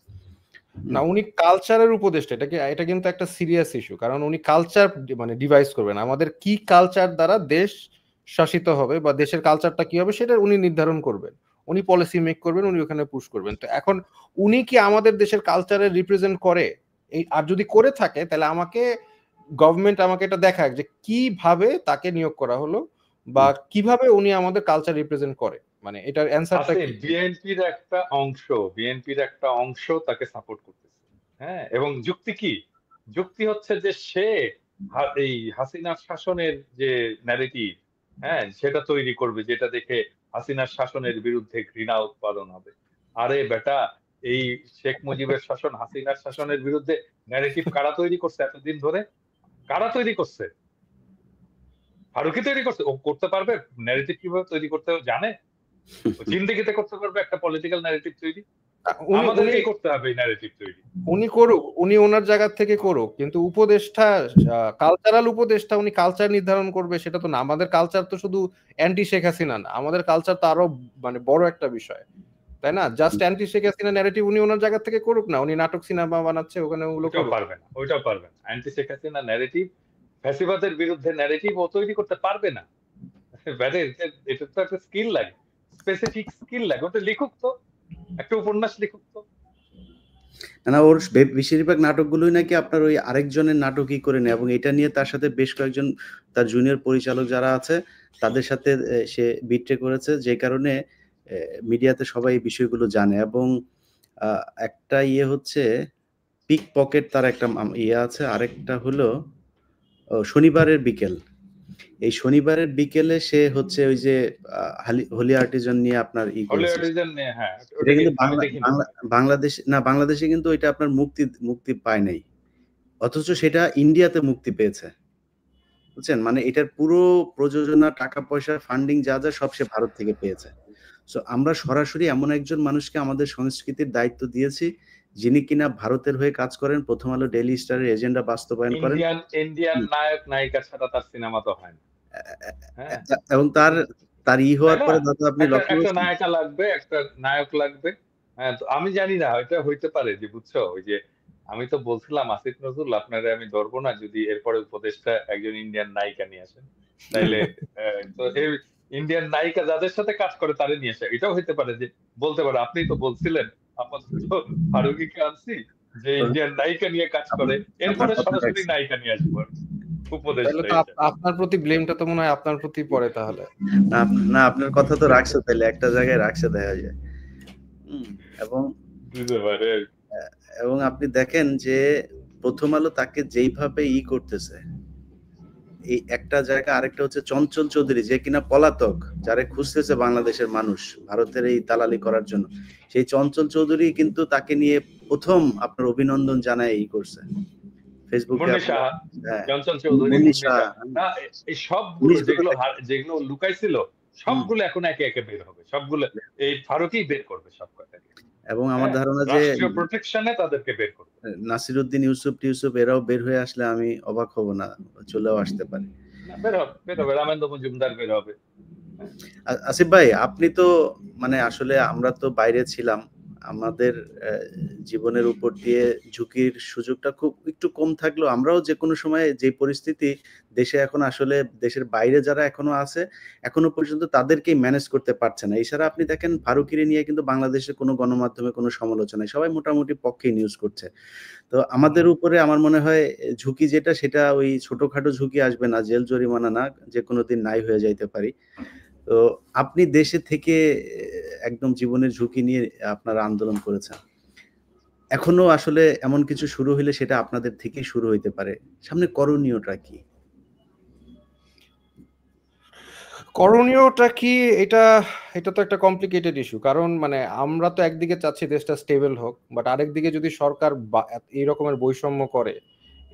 না, হুম, উনি কালচারের উপদেষ্টা। এটা কিন্তু একটা সিরিয়াস ইস্যু। কারণ উনি কালচার মানে ডিভাইস করবেন। আমাদের কি কালচার দ্বারা দেশ শাসিত হবে বা দেশের কালচারটা কি হবে সেটা উনি নির্ধারণ করবেন। উনি পলিসি মেক করবেন, উনি ওখানে পুশ করবেন। তো এখন উনি কি আমাদের দেশের কালচারের রিপ্রেজেন্ট করে? আর যদি করে থাকে তাহলে গভর্নমেন্ট আমাকে এটা দেখাক যে কিভাবে তাকে নিয়োগ করা হলো বা হুম। কিভাবে উনি আমাদের কালচার রিপ্রেজেন্ট করে। মানে এটার অ্যানসারটা আছে কি? বিএনপির একটা অংশ তাকে সাপোর্ট করতেছে। হ্যাঁ? এবং যুক্তি কি? যুক্তি হচ্ছে যে সে এই হাসিনার শাসনের যে ন্যারেটিভ, হ্যাঁ? সেটা তৈরি করবে যেটা দেখে হাসিনার শাসনের বিরুদ্ধে ঘৃণা উৎপাদন হবে। আরে বেটা, এই শেখ মুজিবের শাসন, হাসিনার শাসনের বিরুদ্ধে ন্যারেটিভ কারা তৈরি করছে এতদিন ধরে? কারা তৈরি করছে? ফারুকই তৈরি করছে। ও করতে পারবে? ন্যারেটিভ কিভাবে তৈরি করতে জানে? ও জিন্দেগিতে করতে পারবে একটা পলিটিক্যাল ন্যারেটিভ তৈরি? উনি উনি আমাদেরকেই করতে হবে এই ন্যারেটিভ তৈরি। উনি করুক, উনি ওনার জায়গা থেকে করুক, কিন্তু উপদেষ্টা কালচারাল উপদেষ্টা উনি কালচার নির্ধারণ করবে সেটা তো না। আমাদের কালচার তো শুধু অ্যান্টি শেখ হাসিনা না, আমাদের কালচার তো আরো মানে বড় একটা বিষয়, তাই না? Just anti Sheikh Hasina narrative উনি ওনার জায়গা থেকে করুক না, উনি নাটক সিনেমা বানাচ্ছে ওখানে ওগুলো ওইটাও করুক। পারবে না। ওইটাও পারবে না। অ্যান্টি শেখ হাসিনা ন্যারেটিভ, ফ্যাসিবাদের বিরুদ্ধে ন্যারেটিভ ও তৈরি করতে পারবে না। ব্যারে এটা তো একটা স্কিল লাগে। স্পেসিফিক স্কিল লাগে। ওটা লিখুক তো। একটা উপন্যাস লিখুক তো। না ওর বেশিরভাগ নাটকগুলোই নাকি আপনার ওই আরেকজনের নাটকই করে নেয় এবং এটা নিয়ে তার সাথে বেশ কয়েকজন তার জুনিয়র পরিচালক যারা আছে তাদের সাথে সে বিট্রে করেছে যে কারণে মিডিয়াতে সবাই এই বিষয়গুলো জানে এবং একটা ইয়ে হচ্ছে পিক পকেট তার একটা ইয়ে আছে আরেকটা হলো শনিবারের বিকেল এই শনিবারের বিকেলে সে হচ্ছে ওই যে হোলি আর্টিজান নিয়ে আপনার হলি করেছে আর্টিজান নিয়ে হ্যাঁ, এটা ওটা কি কিন্তু আমি দেখিনি। বাংলাদেশে কিন্তু এটা আপনার মুক্তি পায় নাই। অথচ সেটা ইন্ডিয়াতে মুক্তি পেয়েছে। বুঝছেন? মানে এটার পুরো প্রযোজনা, টাকা-পয়সা, ফান্ডিং যা সব সে ভারত থেকে পেয়েছে। সো আমরা সরাসরি এমন একজন মানুষকে আমাদের সংস্কৃতির দায়িত্ব দিয়েছি, যিনি কিনা ভারতের হয়ে কাজ করেন, 'প্রথম আলো', 'ডেইলি স্টারের' এজেন্ডা বাস্তবায়ন করেন। ইন্ডিয়ান হুম। নায়ক নায়িকা ছাড়া তার সিনেমা তো হয় না। এ এ হ্যাঁ? এবং তার তাই হওয়ার না? পরে দাদা আপনি লক্ষ্য একটা করেছেন? নায়িকা লাগবে, একটা নায়ক লাগবে। হ্যাঁ, তো আমি জানি না এটা হইতে পারে যে বুঝছো? ওই যে আমি তো বলছিলাম আসিফ নজরুল আপনারে আমি ধরবো না যদি এরপরে উপদেষ্টা একজন ইন্ডিয়ান নায়িকা নিয়ে আসেন। তাইলে তো এই ইন্ডিয়ান নায়িকা যাদের সাথে কাজ করে তারে নিয়ে আসে। এটাও হইতে পারে যে বলতে পারে আপনি তো বলছিলেন আপাতত ফারুকীকে আনছি যে ইন্ডিয়ান নায়িকা নিয়ে কাজ করে। আপনার এরপরে কথা সরাসরি রাখছি। নায়িকা নিয়ে আসবো আরকি। তাহলে উপদেষ্টা তো হিসেবে। আপনার প্রতি ব্লেমটা তো মনে হয় আপনার প্রতি পড়ে তাহলে। না, না আপনার কথা তো রাখছে তাইলে একটা জায়গায় রাখছে দেখা যায়। হুম, এবং দিতে পারে আরকি। অ্যা এবং আপনি দেখেন যে 'প্রথম আলো' তাকে যেইভাবে করতেছে, এই একটা জায়গা আরেকটা হচ্ছে চঞ্চল চৌধুরী যে কিনা পলাতক, যারে খুঁজতেছে বাংলাদেশের মানুষ ভারতের এই দালালি করার জন্য। সেই চঞ্চল চৌধুরী কিন্তু তাকে নিয়ে ১ম আপনার অভিনন্দন জানায় করছে। ফেসবুকে মুন্নি আপনার সাহা, হ্যাঁ, চঞ্চল চৌধুরী, মুন্নি মুন্নি শাহ, সাহা। না, এই উনি সবগুলো ছোট থেকে যেগুলো লুকাইছিল, হুম, সবগুলো এখন একে, একে বের হবে। সবগুলো এই ফারুকই বের করবে সব কটাকে। এবং আমার হ্যাঁ? ধারণা যে রাষ্ট্রীয় প্রোটেকশন এ তাদেরকে বের করবে। নাসিরউদ্দিন ইউসুফ এরাও বের হয়ে আসলে আমি অবাক হব না। চলেও আসতে পারে। না, বের হবে। রামেন্দ্র মজুমদার বের হবে। হ্যাঁ? আসিফ ভাই আপনি তো মানে আসলে আমরা তো বাইরে ছিলাম। আমাদের জীবনের উপর দিয়ে ঝুঁকির সুযোগটা খুব একটু কম থাকলেও আমরাও যেকোনো সময় যে পরিস্থিতি দেশে এখন আসলে দেশের বাইরে যারা এখনো আছে, এখনো পর্যন্ত তাদেরকেই ম্যানেজ করতে পারছে না। এছাড়া আপনি দেখেন ফারুকিরে নিয়ে কিন্তু বাংলাদেশের কোনো গণমাধ্যমে কোনো সমালোচনা নাই। সবাই মোটামুটি পক্ষেই নিউজ করছে। তো আমাদের হুম। উপরে আমার মনে হয় ঝুঁকি যেটা সেটা ওই ছোটখাটো ঝুঁকি আসবে না, জেল জরিমানা না, যেকোনো দিন নাই হয়ে যাইতে পারি। তো আপনি দেশে থেকে একদম জীবনের ঝুঁকি নিয়ে আপনারা আন্দোলন করেছেন। এখনো আসলে এমন কিছু শুরু হইলে সেটা আপনাদের থেকেই শুরু হইতে পারে। সামনে করণীয়টা কি? করণীয়টা কি? এটা এটা তো একটা কমপ্লিকেটেড ইস্যু। কারণ মানে আমরা তো একদিকে চাচ্ছি দেশটা স্টেবল হোক, বাট আরেকদিকে যদি সরকার এই রকমের বৈষম্য করে,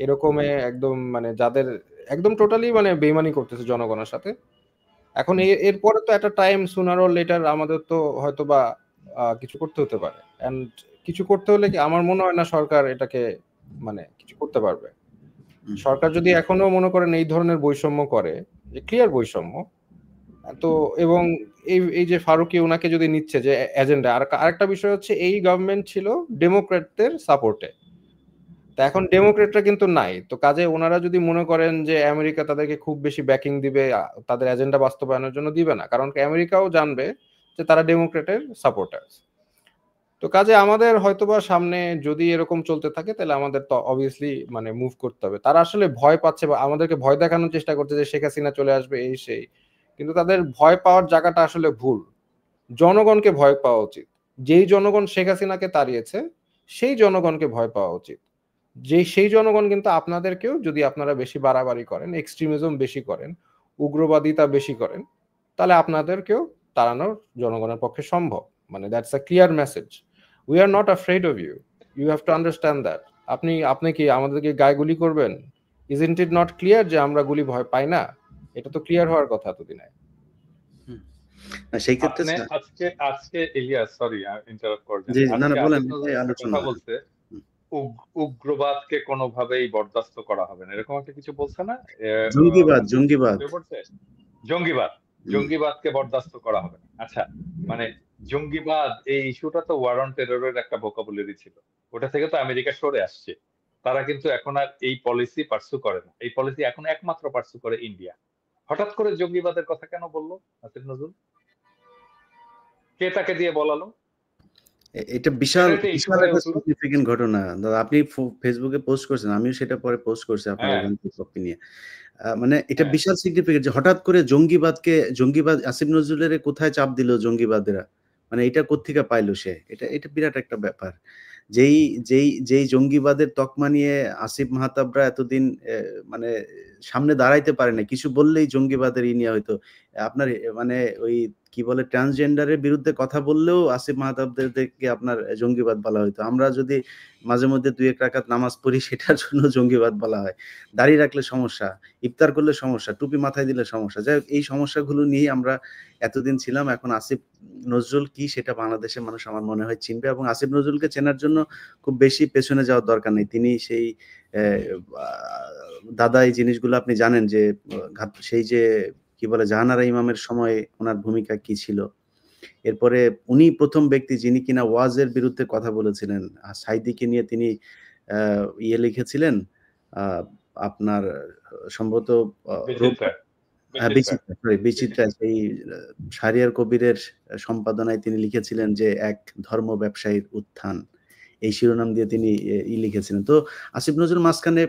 এরকমে একদম মানে যাদের একদম টোটালি মানে বেইমানি করতেছে জনগণের সাথে, এখন এরপরে তো একটা টাইম সুনার অর লেটার আমাদের তো হয়তো বা কিছু করতে হতে পারে। এন্ড কিছু করতে হলে কি আমার মনে হয় না সরকার এটাকে মানে কিছু করতে পারবে। সরকার যদি এখনো মনে করেন এই ধরনের বৈষম্য করে, যে ক্লিয়ার বৈষম্য, তো এবং এই যে ফারুকী ওনাকে যদি নিচ্ছে যে এজেন্ডা, আর আরেকটা বিষয় হচ্ছে এই গভর্নমেন্ট ছিল ডেমোক্র্যাটদের সাপোর্টে, তা এখন ডেমোক্রেটরা কিন্তু নাই, তো কাজে ওনারা যদি মনে করেন যে আমেরিকা তাদেরকে খুব বেশি ব্যাকিং দিবে তাদের এজেন্ডা বাস্তবায়নের জন্য, দিবে না, কারণ আমেরিকাও জানবে যে তারা ডেমোক্রেটের সাপোর্টার। তো কাজে আমাদের হয়তোবা সামনে যদি এরকম চলতে থাকে তাহলে আমাদের তো অবভিয়াসলি মানে মুভ করতে হবে। তারা আসলে ভয় পাচ্ছে বা আমাদেরকে ভয় দেখানোর চেষ্টা করছে যে শেখ হাসিনা চলে আসবে এই সেই, কিন্তু তাদের ভয় পাওয়ার জায়গাটা আসলে ভুল। জনগণকে ভয় পাওয়া উচিত। যেই জনগণ শেখ হাসিনাকে তাড়িয়েছে সেই জনগণকে ভয় পাওয়া উচিত। সেই জনগণ কিন্তু আপনাদেরকেও, যদি আপনারা বেশি বাড়াবাড়ি করেন, এক্সট্রিমিজম বেশি করেন, উগ্রবাদিতা বেশি করেন, তাহলে আপনাদেরকেও তাড়ানো জনগণের পক্ষে সম্ভব। মানে that's a clear message. We are not afraid of you, you have to understand that. আপনি কি আমাদেরকে গায়ে গুলি করবেন? ইজন্ট ইট নট ক্লিয়ার যে আমরা গুলি ভয় পাই না? এটা তো ক্লিয়ার হওয়ার কথা এতদিনে। সেই ক্ষেত্রে আপনি আজকে ইলিয়াস, সরি ইন্টারাপ্ট করবেন, জি, না, আজকে না, বলেন, আসিফ নজরুল এটাই একটা আলোচনা। কথা বলছে, উগ্রবাদকে কোনোভাবেই বরদাস্ত করা হবে না, এরকম একটা কিছু বলছে না? জঙ্গিবাদ। জঙ্গিবাদ, জঙ্গিবাদকে বরদাস্ত করা হবে না। আচ্ছা, মানে জঙ্গিবাদ এই ইস্যুটা তো ওয়ার অন টেররের একটা ভোকাবুলারি ছিল, ওটা থেকে তো আমেরিকা সরে আসছে। তারা কিন্তু এখন আর এই পলিসি পার্সু করে না, এই পলিসি এখন একমাত্র পার্সু করে ইন্ডিয়া। হঠাৎ করে জঙ্গিবাদের কথা কেন বললো আসিফ নজরুল? কে তাকে দিয়ে বলালো? এটা বিশাল এটা ইস্যু বিশাল হয়ে একটা উঠলো। সিগনিফিকেন্ট ঘটনা দাদা। আপনি ফেসবুকে পোস্ট করছেন, আমিও সেটা পরে পোস্ট করছি আপনার হ্যাঁ, এখান থেকে কপি নিয়ে। মানে এটা হ্যাঁ, বিশাল সিগনিফিকেন্ট যে হঠাৎ করে জঙ্গিবাদ আসিফ নজরুলের কোথায় চাপ দিল জঙ্গিবাদেরা? মানে এটা কোত্থেকে পাইলো সে? এটা এটা বিরাট একটা ব্যাপার। যেই যেই জঙ্গিবাদের তকমা নিয়ে আসিফ মাহতাবরা এতদিন মানে সামনে দাঁড়াইতে পারে না। কিছু বললেই জঙ্গিবাদের নিয়া হইতো। আপনার মানে ওই কি বলে ট্রান্সজেন্ডারের বিরুদ্ধে কথা বললেও আসিফ মাহতাবদেরকে আপনার জঙ্গিবাদ বলা হইতো। আমরা যদি মাঝে মধ্যে ২-১ রাকাত নামাজ পড়ি সেটার জন্য জঙ্গিবাদ বলা হয়। দাড়ি রাখলে সমস্যা, ইফতার করলে সমস্যা, টুপি মাথায় দিলে সমস্যা। যাই হোক, এই সমস্যাগুলো নিয়েই আমরা এতদিন ছিলাম। এখন আসিফ নজরুল কি সেটা বাংলাদেশের মানুষ আমার মনে হয় চিনবে, এবং আসিফ নজরুলকে চেনার জন্য খুব বেশি পেছনে যাওয়ার দরকার নেই। তিনি সেই অ্যা আ দাদা এই জিনিসগুলো আপনি জানেন যে সেই যে কি বলে জাহানারা ইমামের সময় উনার ভূমিকা কি ছিল। এরপরে উনি ১ম ব্যক্তি যিনি কিনা ওয়াজের বিরুদ্ধে কথা বলেছিলেন। সাঈদীকে নিয়ে তিনি আ লিখেছিলেন আ আপনার সম্ভবত রোব বিচিত্রা, হ্যাঁ, বিচিত্রা, বিচিত্রা সেই শাহরিয়ার কবিরের সম্পাদনায় তিনি লিখেছিলেন যে, "এক ধর্ম ব্যবসায়ীর উত্থান।" এই শিরোনাম দিয়ে তিনি লিখেছিলেন। তো আসিফ নজরুল মাঝখানে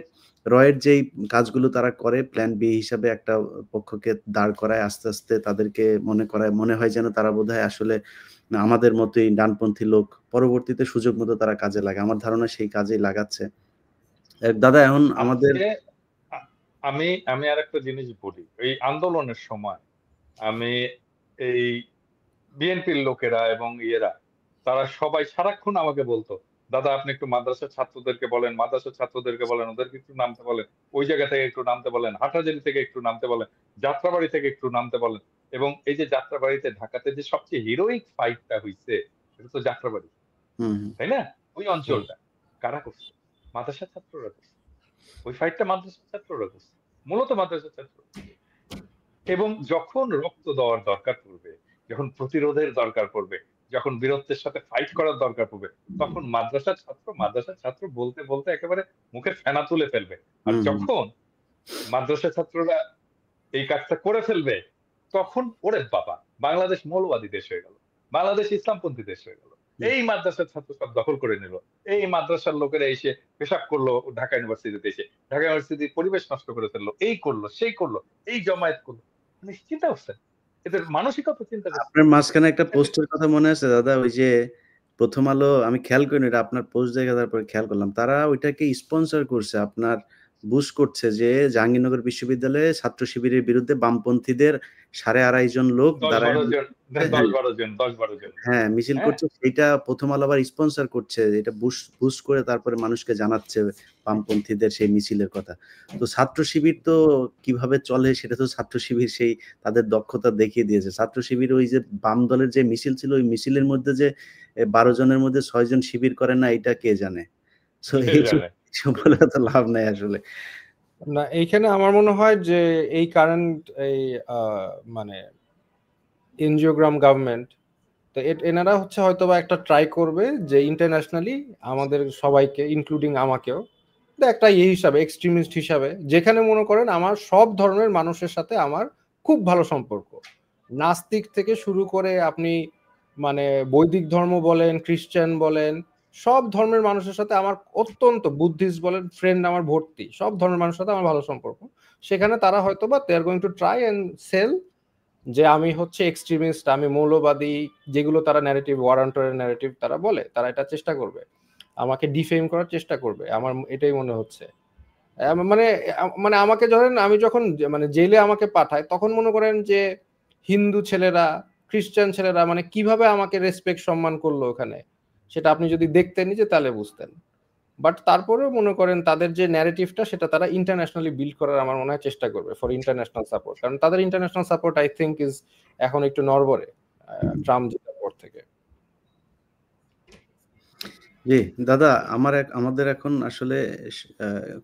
রয়ের যেই কাজগুলো তারা করে প্ল্যান বি হিসাবে একটা পক্ষকে দাঁড় করায় আস্তে, আস্তে তাদেরকে মনে হয় যেন তারা বোধহয় আসলে আমাদের মতোই ডানপন্থী লোক। পরবর্তীতে সুযোগ মতো তারা কাজে লাগায়। আমার ধারণা সেই কাজেই লাগাচ্ছে। দাদা এখন আমাদের আজকে আ- আমি আমি আরেকটা জিনিস বলি, এই আন্দোলনের সময় আমি এই বিএনপির লোকেরা এবং ইয়েরা, তারা সবাই সারাক্ষণ আমাকে বলতো, দাদা আপনি একটু মাদ্রাসার ছাত্রদেরকে বলেন, মাদ্রাসার ছাত্রদেরকে বলেন, ওদেরকে একটু নামতে বলেন, ওই জায়গা থেকে একটু নামতে বলেন, হাটহাজারী থেকে একটু নামতে বলেন, যাত্রাবাড়ি থেকে একটু নামতে বলেন। এবং এই যে যাত্রাবাড়িতে ঢাকাতে যে সবচেয়ে হিরোইক ফাইটটা হইছে, এটা তো যাত্রাবাড়ি, হুম, হুম। তাই না? ওই অঞ্চলটা কারা করছে? মাদ্রাসা ছাত্ররা করছে। ওই ফাইটটা মাদ্রাসার ছাত্ররা করছে, মূলত মাদ্রাসার ছাত্র। এবং যখন রক্ত দেওয়ার দরকার পড়বে, যখন প্রতিরোধের দরকার পড়বে, যখন বীরত্বের সাথে ফাইট করার দরকার পড়বে, তখন মাদ্রাসার ছাত্র বলতে বলতে একেবারে মুখের ফেনা তুলে ফেলবে। আর হুম, হুম। যখন মাদ্রাসা ছাত্ররা এই কাজটা করে ফেলবে, তখন ওরে বাবা, বাংলাদেশ মৌলবাদী দেশ হয়ে গেল, বাংলাদেশ ইসলামপন্থী দেশ হয়ে গেল। এই মাদ্রাসার ছাত্র সব দখল করে নিল, এই মাদ্রাসার লোকেরা এসে পেশাব করলো ঢাকা ইউনিভার্সিটিতে, এসে ঢাকা ইউনিভার্সিটির পরিবেশ নষ্ট করে ফেললো, এই করলো সেই করলো, এই জমায়েত করলো। মানে চিন্তা করছেন এদের মানসিকতা? চিন্তা করছেন? আপনার মাঝখানে একটা পোস্টের কথা মনে আছে দাদা? ওই যে প্রথম আলো আমি খেয়াল করিনি, এটা আপনার পোস্ট দেখে তারপরে খেয়াল করলাম। তারা ওইটাকে স্পন্সর করছে, আপনার বুস্ট করছে যে জাহাঙ্গীরনগর বিশ্ববিদ্যালয়ে ছাত্র শিবিরের বিরুদ্ধে বামপন্থীদের 2.5 জন লোক 10-12 জন, হ্যাঁ, 10-12 জন, 10-12 জন। হ্যাঁ, মিছিল হ্যাঁ, করছে। সেইটা প্রথম আলো আবার স্পন্সর করছে। এটা বুস্ট করে তারপরে মানুষকে জানাচ্ছে বামপন্থীদের সেই মিছিলের কথা। তো ছাত্র শিবির তো কিভাবে চলে সেটা তো ছাত্র শিবির সেই তাদের দক্ষতা দেখিয়ে দিয়েছে। ছাত্র শিবির ওই যে বাম দলের যে মিছিল ছিল, ওই মিছিলের মধ্যে যে 12 জনের মধ্যে 6 জন শিবির করে না, এটা কে জানে? সো কে এইসব জানে? বলে তো লাভ নাই আসলে। না, এইখানে আমার মনে হয় যে এই কারেন্ট এই মানে এনজিওগ্রাম গভর্নমেন্ট, তো এনারা হচ্ছে হয়তোবা একটা ট্রাই করবে যে ইন্টারন্যাশনালি আমাদের সবাইকে ইনক্লুডিং আমাকেও একটা এই হিসাবে এক্সট্রিমিস্ট হিসাবে, যেখানে মনে করেন আমার সব ধর্মের মানুষের সাথে আমার খুব ভালো সম্পর্ক, নাস্তিক থেকে শুরু করে আপনি মানে বৈদিক ধর্ম বলেন, খ্রিস্টান বলেন, সব ধর্মের মানুষের সাথে আমার অত্যন্ত, বুদ্ধিস্ট বলেন, ফ্রেন্ড আমার ভর্তি, সব ধর্মের মানুষের সাথে আমার ভালো সম্পর্ক। সেখানে তারা হয়তোবা they are going to try and sell যে আমি হচ্ছে এক্সট্রিমিস্ট, আমি মৌলবাদী, যেগুলো তারা ন্যারেটিভ, ওয়ারান্টরের ন্যারেটিভ তারা বলে, তারা এটা চেষ্টা করবে, আমাকে ডিফেম করার চেষ্টা করবে, আমার এটাই মনে হচ্ছে। মানে মানে আমাকে ধরেন, আমি যখন মানে জেলে আমাকে পাঠায়, তখন মনে করেন যে হিন্দু ছেলেরা, খ্রিস্টান ছেলেরা মানে কিভাবে আমাকে রেসপেক্ট সম্মান করলো ওখানে, সেটা আপনি যদি দেখতেনই যে তাহলে বুঝতেন। বাট তারপরেও মনে করেন তাদের যে ন্যারেটিভটা সেটা তারা ইন্টারন্যাশনালি বিল্ড করার আমার মনে হয় চেষ্টা করবে ফর ইন্টারন্যাশনাল সাপোর্ট, কারণ তাদের international support I think is এখন একটু নড়বড়ে ট্রাম্প জেতার পর থেকে। জি, দাদা আমাদের এখন আসলে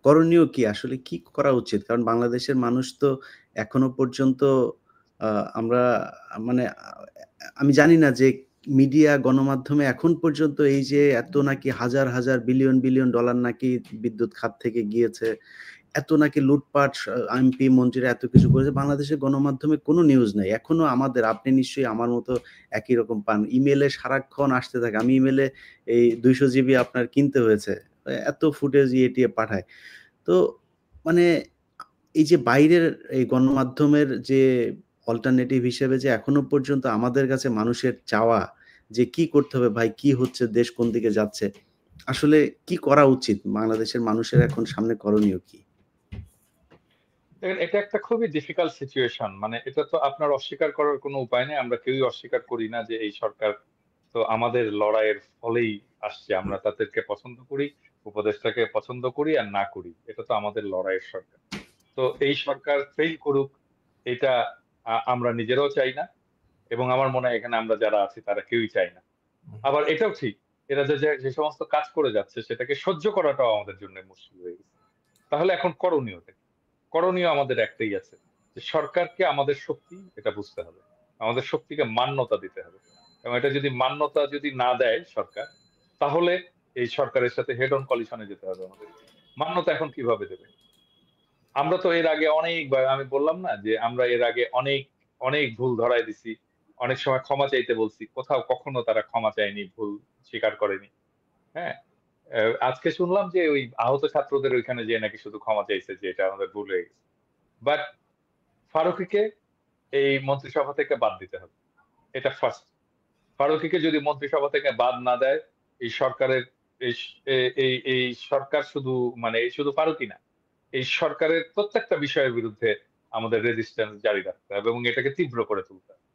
করণীয় কি? আসলে কি করা উচিত? কারণ বাংলাদেশের মানুষ তো এখনো পর্যন্ত আ আমরা মানে আমি জানি না যে মিডিয়া গণমাধ্যমে এখন পর্যন্ত এই যে এত নাকি হাজার, হাজার বিলিয়ন, বিলিয়ন ডলার নাকি বিদ্যুৎ খাত থেকে গিয়েছে, এত নাকি লুটপাট, এমপি মন্ত্রীরা এত কিছু করেছে। বাংলাদেশের গণমাধ্যমে কোনো নিউজ নাই। এখনো আপনি নিশ্চয়ই আমার মতো একই রকম পান। ইমেইলে সারাক্ষণ আসতে থাকে। আমি ইমেইলে এই 200 জিবি আপনার কিনতে হয়েছে। এত ফুটেজ ইয়ে-টিয়ে পাঠায়। তো মানে এই যে বাইরের এই গণমাধ্যমের যে অল্টারনেটিভ হিসেবে যে এখনো পর্যন্ত আমাদের কাছে মানুষের চাওয়া যে কি করতে হবে ভাই, কি হচ্ছে, দেশ কোন দিকে যাচ্ছে? আসলে কি করা উচিত? বাংলাদেশের মানুষের এখন সামনে করণীয় কি? দেখেন, এটা একটা খুবই ডিফিকাল্ট সিচুয়েশন। মানে এটা তো আপনার অস্বীকার করার কোনো উপায় নেই। আমরা কেউই অস্বীকার করি না যে এই সরকার তো আমাদের লড়াইয়ের ফলেই আসছে। আমরা তাদেরকে পছন্দ করি, উপদেষ্টাকে পছন্দ করি আর না করি, এটা তো আমাদের লড়াইয়ের সরকার। তো এই সরকার ফেল করুক, এটা আমরা নিজেরাও চাই না, এবং আমার মনে হয় এখানে আমরা যারা আছি তারা কেউই চাই না। আবার এটাও ঠিক, এরা যে সমস্ত কাজ করে যাচ্ছে সেটাকে সহ্য করাটাও আমাদের জন্য মুশকিল হয়ে গেছে। তাহলে এখন করণীয়টা কি? করণীয় আমাদের একটাই আছে, যে সরকারকে আমাদের শক্তি এটা বুঝতে হবে, আমাদের শক্তিকে মান্যতা দিতে হবে, এবং এটা যদি মান্যতা না দেয় সরকার, তাহলে এই সরকারের সাথে হেড অন কলিশনে যেতে হবে আমাদের। মান্যতা এখন কিভাবে দেবে? আমরা তো এর আগে অনেকবার, আমি বললাম না যে আমরা এর আগে অনেক অনেক ভুল ধরায় দিছি, অনেক সময় ক্ষমা চাইতে বলছি, কোথাও কখনো তারা ক্ষমা চায়নি, ভুল স্বীকার করেনি। হ্যাঁ, আজকে শুনলাম যে ওই আহত ছাত্রদের ওইখানে যে নাকি শুধু ক্ষমা চাইছে যে এটা আমাদের ভুল হয়ে গেছে। বাট ফারুকীকে এই মন্ত্রিসভা থেকে বাদ দিতে হবে, এটা ফার্স্ট। ফারুকীকে যদি মন্ত্রিসভা থেকে বাদ না দেয়, এই সরকারের এই এই সরকার শুধু, মানে এই শুধু ফারুকী না, এই সরকারের প্রত্যেকটা বিষয়ের বিরুদ্ধে আমাদের রেজিস্ট্যান্স জারি রাখতে হবে এবং এটাকে তীব্র করে তুলতে হবে।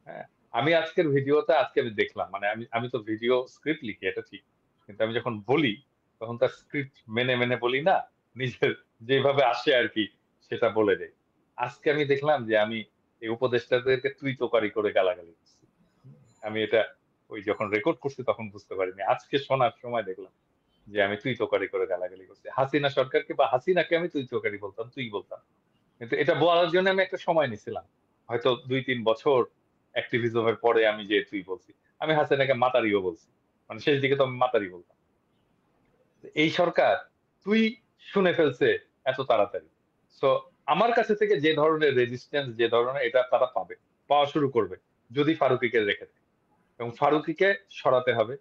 হ্যাঁ, আমি আজকের ভিডিওতে আজকে আমি দেখলাম, মানে আমি তো ভিডিও স্ক্রিপ্ট লিখি, এটা ঠিক, কিন্তু আমি যখন বলি তখন তার স্ক্রিপ্ট মেনে মেনে বলি না, নিজের যেভাবে আসে আর কি সেটা বলে দেই। আজকে আমি দেখলাম যে আমি এই উপদেষ্টাদেরকে তুই তোকারি করে গালাগালি করছি। আমি এটা ওই যখন রেকর্ড করছি তখন বুঝতে পারিনি, আজকে শোনার সময় দেখলাম যে আমি তুই তোকারি করে গালাগালি করছি। হাসিনা সরকারকে বা হাসিনাকে আমি তুই তোকারি বলতাম, তুই বলতাম। কিন্তু এটা বলার জন্য আমি একটা সময় নিছিলাম, হয়তো 2-3 বছর অ্যাক্টিভিজমের পরে আমি যে তুই বলছি। আমি হাসিনাকে মাতারিও বলছি, মানে শেষ দিকে তো আমি মাতারি বলতাম। এই সরকার তুই শুনে ফেলছে এত তাড়াতাড়ি। সো আমার কাছে থেকে যে ধরনের রেজিস্ট্যান্স, যে ধরনের, এটা তারা পাওয়া শুরু করবে যদি ফারুকীকে রেখে দেয়, এবং ফারুকীকে সরাতে হবে।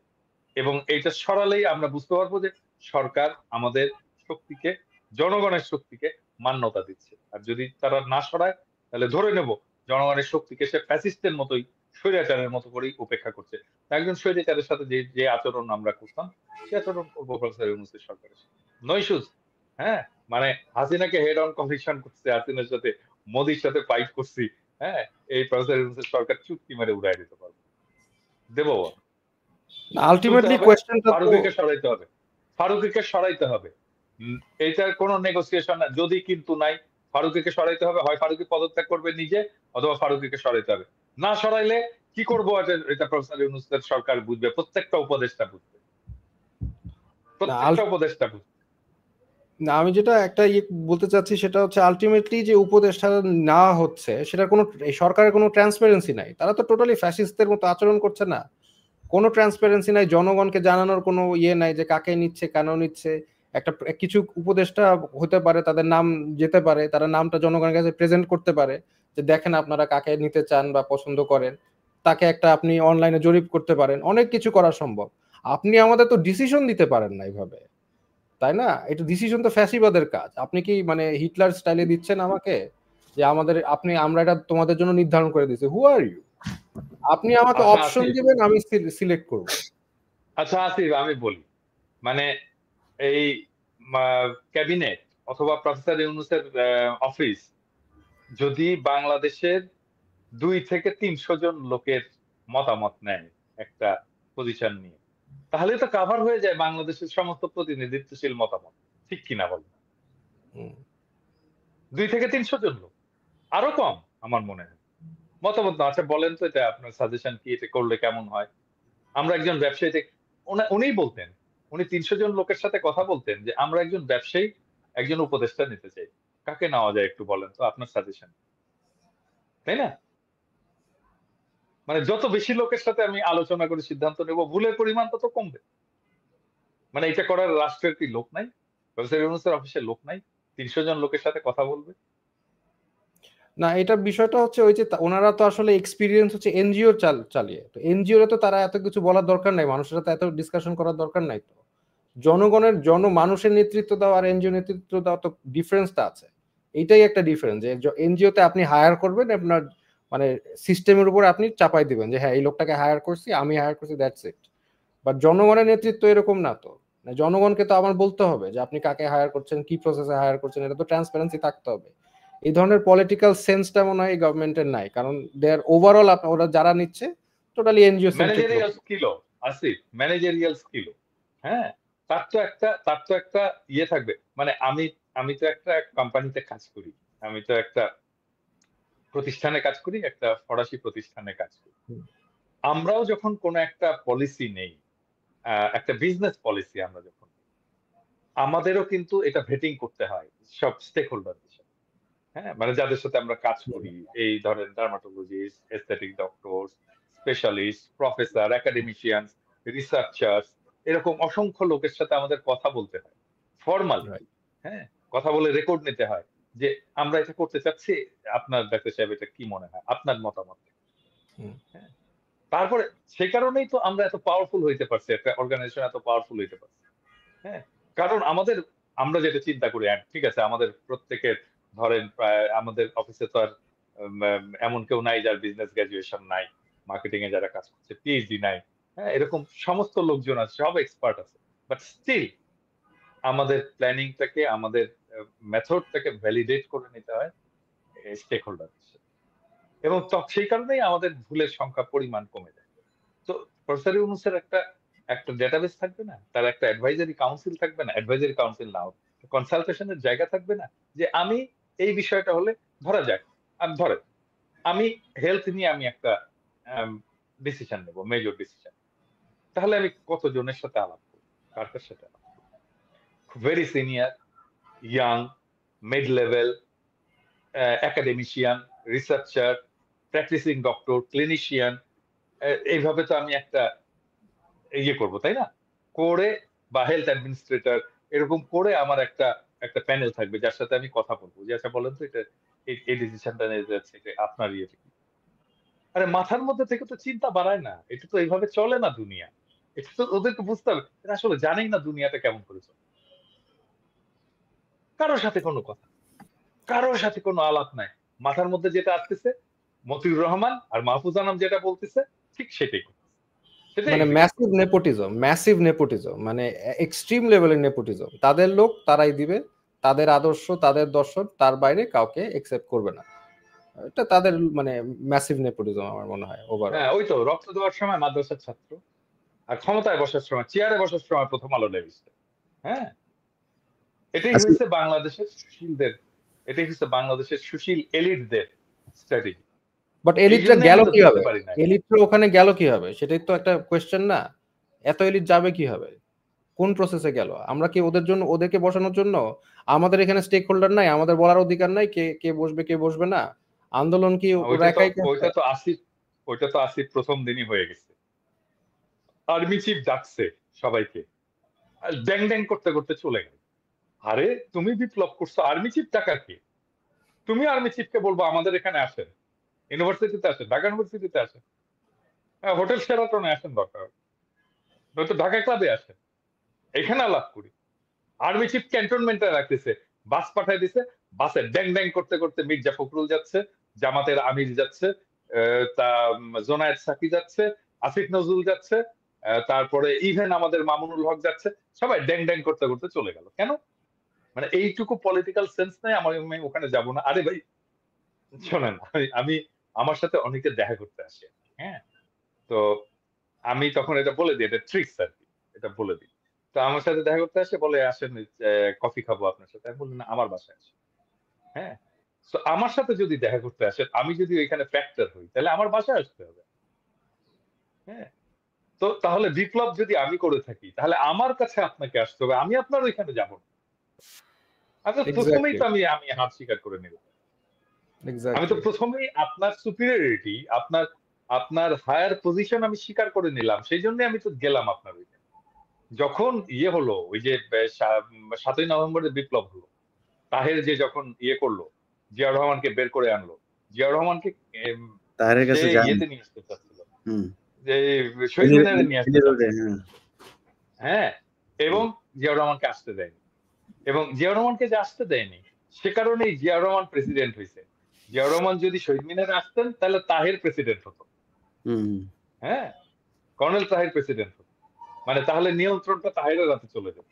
এবং এইটা সরালেই আমরা বুঝতে পারবো যে সরকার আমাদের শক্তিকে, জনগণের শক্তিকে মান্যতা দিচ্ছে। আর যদি তারা না সরায়, তাহলে ধরে নেব জনগণের শক্তিকে সে ফ্যাসিস্টের মতোই স্বৈরাচারের মতো করেই উপেক্ষা করছে। একজন স্বৈরাচারের সাথে যে যে আচরণ আমরা করতাম সে আচরণ করবো প্রফেসর ইউনূসের সরকারের সাথে। No issues. হ্যাঁ, মানে হাসিনাকে হেড অন কমিশন করছে, হাসিনার সাথে মোদির সাথে ফাইট করছি। হ্যাঁ, এই প্রফেসর ইউনূসের সরকার চুটকি মেরে উড়াই দিতে পারবে। দেবো তুলতে আলটিমেটলি হবে, কোয়েশ্চেনটা তো ফারুকীকে সরাইতে হবে, ফারুকীকে সরাইতে হবে। এইটার কোনো নেগোসিয়েশন না, যদি কিন্তু নাই। ফারুকীকে সরাইতে হবে, হয় ফারুকী পদত্যাগ করবে নিজে, অথবা ফারুকীকে সরাইতে হবে। না সরাইলে কি করবো এটা প্রফেসর ইউনূসের সরকার বুঝবে, প্রত্যেকটা উপদেষ্টা বুঝবে, না, প্রত্যেকটা উপদেষ্টা বুঝবে। না, আমি যেটা একটা বলতে চাচ্ছি সেটা হচ্ছে আলটিমেটলি যে উপদেষ্টা নেওয়া হচ্ছে সেটা কোনো এই সরকারের কোনো ট্রান্সপারেন্সি নাই। তারা তো টোটালি ফ্যাসিস্টদের মতো আচরণ করছে না, কোনো ট্রান্সপারেন্সি নাই, জনগণকে জানানোর কোনো নাই যে কাকে নিচ্ছে কেন নিচ্ছে। একটা কিছু উপদেষ্টা হতে পারে, তাদের নাম যেতে পারে, তারা নামটা জনগণের কাছে প্রেজেন্ট করতে পারে যে দেখেন আপনারা কাকে নিতে চান বা পছন্দ করেন, তাকে একটা আপনি অনলাইনে জরিপ করতে পারেন, অনেক কিছু করা সম্ভব। আপনি আমাদের তো ডিসিশন দিতে পারেন না এইভাবে, তাই না? এটা ডিসিশন তো ফ্যাসিবাদের কাজ। আপনি কি মানে হিটলার স্টাইলে দিচ্ছেন আমাকে যে আমরা এটা তোমাদের জন্য নির্ধারণ করে দিচ্ছি? হু আর ইউ? আপনি আমাকে আচ্ছা অপশন আসিফ, দিবেন, আমি সিলেক্ট করব। আচ্ছা আসিফ, আমি বলি, মানে এই ক্যাবিনেট অথবা প্রফেসর ইউনূসের অফিস যদি বাংলাদেশের 2 থেকে 300 জন লোকের মতামত নেয় একটা পজিশন নিয়ে, তাহলে তো কাভার হয়ে যায় বাংলাদেশের সমস্ত প্রতিনিধিত্বশীল মতামত। ঠিক কিনা বল? 2 থেকে 300 জন লোক, আরো কম আমার মনে হয় মতামত না। আচ্ছা বলেন তো, এটা আপনার সাজেশন কি, এটা করলে কেমন হয়? আমরা একজন ব্যবসায়ী উনিই বলতেন, উনি 300 জন লোকের সাথে কথা বলতেন যে আমরা একজন ব্যবসায়ী একজন উপদেষ্টা নিতে চাই, কাকে নেওয়া যায় একটু বলেন তো আপনার সাজেশন, তাই না? মানে যত বেশি লোকের সাথে আমি আলোচনা করে সিদ্ধান্ত নেব, ভুলের পরিমাণ তত কমবে। মানে এটা করার রাষ্ট্রের কি লোক নাই? প্রফেসর ইউনূসের অফিসে লোক নাই 300 জন লোকের সাথে কথা বলবে? না, এটা বিষয়টা হচ্ছে ওই যে ওনারা তো আসলে এক্সপিরিয়েন্স হচ্ছে এনজিও চালিয়ে, তো এনজিও তে তো তারা এত কিছু বলার দরকার নাই, মানুষের সাথে এত ডিসকাশন করার দরকার নাই। তো মানুষের নেতৃত্ব দেওয়া আর এনজিও নেতৃত্ব দেওয়া তো ডিফারেন্সটা আছে। এইটাই একটা ডিফারেন্স যে এনজিও তে আপনি হায়ার করবেন, আপনার মানে সিস্টেমের উপর আপনি চাপাই দিবেন যে হ্যাঁ এই লোকটাকে হায়ার করছি, আমি হায়ার করছি, দ্যাটস ইট। বাট জনগণের নেতৃত্ব এরকম না তো। জনগণকে তো আমার বলতে হবে যে আপনি কাকে হায়ার করছেন, কি প্রসেসে হায়ার করছেন, এটা তো ট্রান্সপারেন্সি থাকতে হবে। এই ধরনের পলিটিক্যাল সেন্সটা মনে হয় এই গভর্নমেন্টের নাই, কারণ দেয়ার ওভারঅল ওরা যারা নিচ্ছে টোটালি এনজিও সেন্ট্রিক লোক। ম্যানেজারিয়াল স্কিলও আসিফ, ম্যানেজারিয়াল স্কিলও, হ্যাঁ, তার তো একটা ইয়ে থাকবে। মানে আমি তো একটা কোম্পানিতে কাজ করি, আমি তো একটা প্রতিষ্ঠানে কাজ করি, একটা ফরাসি প্রতিষ্ঠানে কাজ করি। আমরাও যখন কোনো একটা পলিসি নেই, একটা বিজনেস পলিসি আমরা যখন, আমাদেরও কিন্তু এটা ভেটিং করতে হয় সব স্টেক হোল্ডারদের সাথে। হ্যাঁ, মানে যাদের সাথে আমরা কাজ করি, এই ধরেন dermatologist, aesthetic doctor, specialist, professor, academician, researchers, এরকম অসংখ্য লোকের সাথে আমাদের কথা বলতে হয় ফর্মালি। হ্যাঁ, কথা বলে রেকর্ড নিতে হয় যে আমরা এটা করতে চাচ্ছি, আপনার ডাক্তার সাহেব এটা কি মনে হয়, আপনার মতামত। হ্যাঁ, তারপরে সে কারণেই তো আমরা এত পাওয়ারফুল হইতে পারছি, একটা অর্গানাইজেশন এত পাওয়ারফুল হইতে পারছে। হ্যাঁ, কারণ আমরা যেটা চিন্তা করি, ঠিক আছে, আমাদের প্রত্যেকের ধরেন প্রায় আমাদের অফিসে তো আর এমন কেউ নাই যার বিজনেস গ্রাজুয়েশন নাই, মার্কেটিং এ যারা কাজ করছে পিএইচডি নাই। হ্যাঁ, এরকম সমস্ত লোকজন আছে, সব এক্সপার্ট আছে, বাট স্টিল আমাদের প্ল্যানিংটাকে, আমাদের মেথডটাকে ভ্যালিডেট করে নিতে হয় স্টেক হোল্ডার, এবং সেই কারণেই আমাদের ভুলের সংখ্যা পরিমাণ কমে যায়। তো প্রফেসর ইউনূসের একটা ডেটাবেস থাকবে না, তার একটা অ্যাডভাইজারি কাউন্সিল থাকবে না, অ্যাডভাইজারি কাউন্সিল নাও কনসালটেশনের জায়গা থাকবে না, যে আমি এই বিষয়টা হলে, ধরা যাক আমি হেলথ নিয়ে আমি একটা ডিসিশন নেব, মেজর ডিসিশন, তাহলে আমি কতজনের সাথে আলাপ করবো, কার কার সাথে আলাপ করবো? Very senior, young, mid level, academician, researcher, practising doctor, clinician, এইভাবে তো আমি একটা ইয়ে করবো, তাই না? করে, বা হেলথ অ্যাডমিনিস্ট্রেটর, এরকম করে আমার একটা প্যানেল থাকবে যার সাথে আমি কথা বলবো যে আচ্ছা বলেন তো এটা এই ডিসিশনটা নিয়ে যাচ্ছে, এটা আপনার ইয়েটা কি? আরে মাথার মধ্যে থেকে তো চিন্তা বাড়ায় না, এটা তো এইভাবে চলে না দুনিয়া। এটা তো ওদেরকে বুঝতে হবে, এরা আসলে জানেই না দুনিয়াটা কেমন করে চলে। কারোর সাথে কোনো কথা, কারোর সাথে কোনো আলাপ নাই, মাথার মধ্যে যেটা আসতেছে মতিউর রহমান আর মাহফুজ আনাম যেটা বলতেছে ঠিক সেটাই মানে ম্যাসিভ নেপোটিজম মানে এক্সট্রিম লেভেলের নেপোটিজম। তাদের লোক তারাই দিবে, তাদের আদর্শ তাদের দর্শন, তার বাইরে কাউকে একসেপ্ট করবে না। এটা তাদের মানে ম্যাসিভ নেপোটিজম আমার মনে হয় ওভারঅল। হ্যাঁ, ওই তো রক্ত দেওয়ার সময় মাদ্রাসার ছাত্র, আর ক্ষমতায় বসার সময়, চেয়ারে বসার সময় প্রথম আলো লেগেছে। হ্যাঁ, এটাই হচ্ছে বাংলাদেশের সুশীলদের, এটাই হচ্ছে বাংলাদেশের সুশীল এলিটদের স্ট্র্যাটেজি। বাট এলিটরা গেল কিভাবে? এলিটরা ওখানে গেল কিভাবে? সেটাই তো একটা কোয়েশ্চেন না? এত এলিট যাবে কিভাবে? কোন প্রসেসে গেল? আমরা কি ওদের জন্য, ওদেরকে বসানোর জন্য আমাদের এখানে স্টেক হোল্ডার নাই? আমাদের বলার অধিকার নাই কে কে বসবে কে বসবে না? আন্দোলন কি ওরা একাই করছে? ওইটা তো আসিফ প্রথম দিনই হয়ে গেছে। আর্মি চিফ ডাকছে সবাইকে, ড্যাং ড্যাং করতে করতে চলে গেল। আরে তুমি বিপ্লব করছো, আর্মি চিফ ডাকার কি? তুমি আর্মি চিফকে বলবো আমাদের এখানে আসেন, ইউনিভার্সিটিতে আসেন, ঢাকা ইউনিভার্সিটিতে আসেন, হোটেল শেরাটনে আসেন, দরকার নয়তো ঢাকা ক্লাবে আসেন, এখানে আলাপ করি। আর্মি চিফ ক্যান্টনমেন্টে রাখতেছে, বাস পাঠাই দিছে, বাসে ড্যাং ড্যাং করতে করতে মির্জা ফখরুল যাচ্ছে, জামাতের আমির যাচ্ছে, তা জোনায়েদ সাকি যাচ্ছে, আসিফ নজরুল যাচ্ছে, তারপরে ইভেন আমাদের মামুনুল হক যাচ্ছে, সবাই ড্যাং ড্যাং করতে করতে চলে গেল। কেন? মানে এইটুকু পলিটিক্যাল সেন্স নাই আমি ওখানে যাব না? আরে ভাই শোনেন, আমি আমার সাথে অনেকে দেখা করতে আসে, হ্যাঁ, তো আমি তখন এটা বলে দিই, এটা ট্রিক্স আর কি, এটা বলে দিই। তো আমার সাথে দেখা করতে আসে, বলে আসেন কফি খাবো আপনার সাথে। আমি বললাম না, আমার বাসায় আসে। হ্যাঁ, তো আমার সাথে যদি দেখা করতে আসেন, আমি যদি ওইখানে ফ্যাক্টর হই, তাহলে আমার বাসায় আসতে হবে। হ্যাঁ, তো তাহলে বিপ্লব যদি আমি করে থাকি, তাহলে আমার কাছে আপনাকে আসতে হবে, আমি আপনার ওইখানে যাব না। প্রথমেই তো আমি হাত স্বীকার করে নিলাম। আমি তো প্রথমেই আপনার সুপিরিয়রিটি, আপনার হায়ার পজিশন আমি স্বীকার করে নিলাম, সেই জন্য আমি তো গেলাম আপনার ওইখানে। যখন হলো, ওই যে 7ই নভেম্বরের বিপ্লব হলো, তাহের যে যখন করলো, জিয়াউর রহমানকে বের করে আনলো, জিয়াউর রহমানকে তাহেরের কাছে ইয়েতে নিয়ে আসতে চাচ্ছিল, যে শহীদ মিনারে নিয়ে আসতে চাচ্ছিল। হ্যাঁ, এবং জিয়াউর রহমানকে আসতে দেয়নি, এবং জিয়াউর রহমানকে যে আসতে দেয়নি সে কারণেই জিয়াউর রহমান প্রেসিডেন্ট হয়েছে। জিয়াউর রহমান যদি শহীদ মিনারে আসতেন, তাহলে তাহের প্রেসিডেন্ট হতো। হ্যাঁ, কর্নেল তাহের প্রেসিডেন্ট হতো, মানে তাহলে নিয়ন্ত্রণটা তাহেরের হাতে চলে যেত।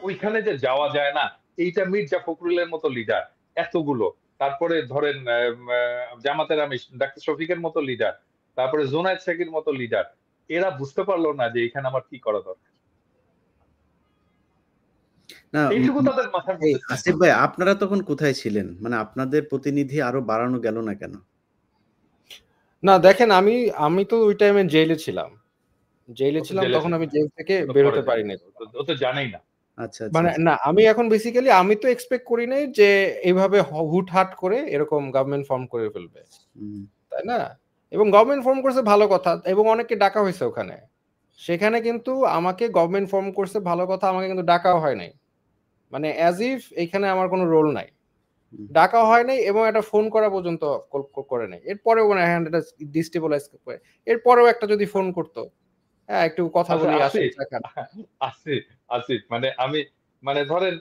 ওইখানে যে যাওয়া যায় না, এইটা মির্জা ফখরুলের মতো লিডার এতগুলো, তারপরে ধরেন জামাতের আমির ডাক্তার শফিকের মতো লিডার, তারপরে জোনায়েদ সাকির মতো লিডার, এরা বুঝতে পারলো না যে এখানে আমার কি করা দরকার। এইটুকু তাদের মাথার মধ্যে। আসিফ ভাই, আপনারা তখন কোথায় ছিলেন? মানে আপনাদের প্রতিনিধি আরো বাড়ানো গেল না কেন? না দেখেন, আমি তো ওই টাইমে জেলে ছিলাম, তখন আমি জেল থেকে বের হতে পারিনি। ও তো জানেই না। আচ্ছা, মানে না, আমি এখন বেসিক্যালি আমি তো এক্সপেক্ট করি নাই যে এইভাবে হুটহাট করে এরকম গভর্নমেন্ট ফর্ম করে ফেলবে, তাই না? এবং গভর্নমেন্ট ফর্ম করছে ভালো কথা, এবং অনেককে ডাকা হয়েছে ওখানে। সেখানে কিন্তু আমাকে গভর্নমেন্ট ফর্ম করছে ভালো কথা, আমাকে কিন্তু ডাকাও হয় নাই, মানে অ্যাজ ইফ এখানে আমার কোনো রোল নাই, ডাকা হয় নাই, এবং একটা ফোন করা পর্যন্ত করে নাই। এরপরেও মানে এটা ডিস্টেবলাইজ করে, এরপরেও একটা যদি ফোন করতো, হ্যাঁ একটু কথা বলি আসিফ, মানে আমি মানে ধরেন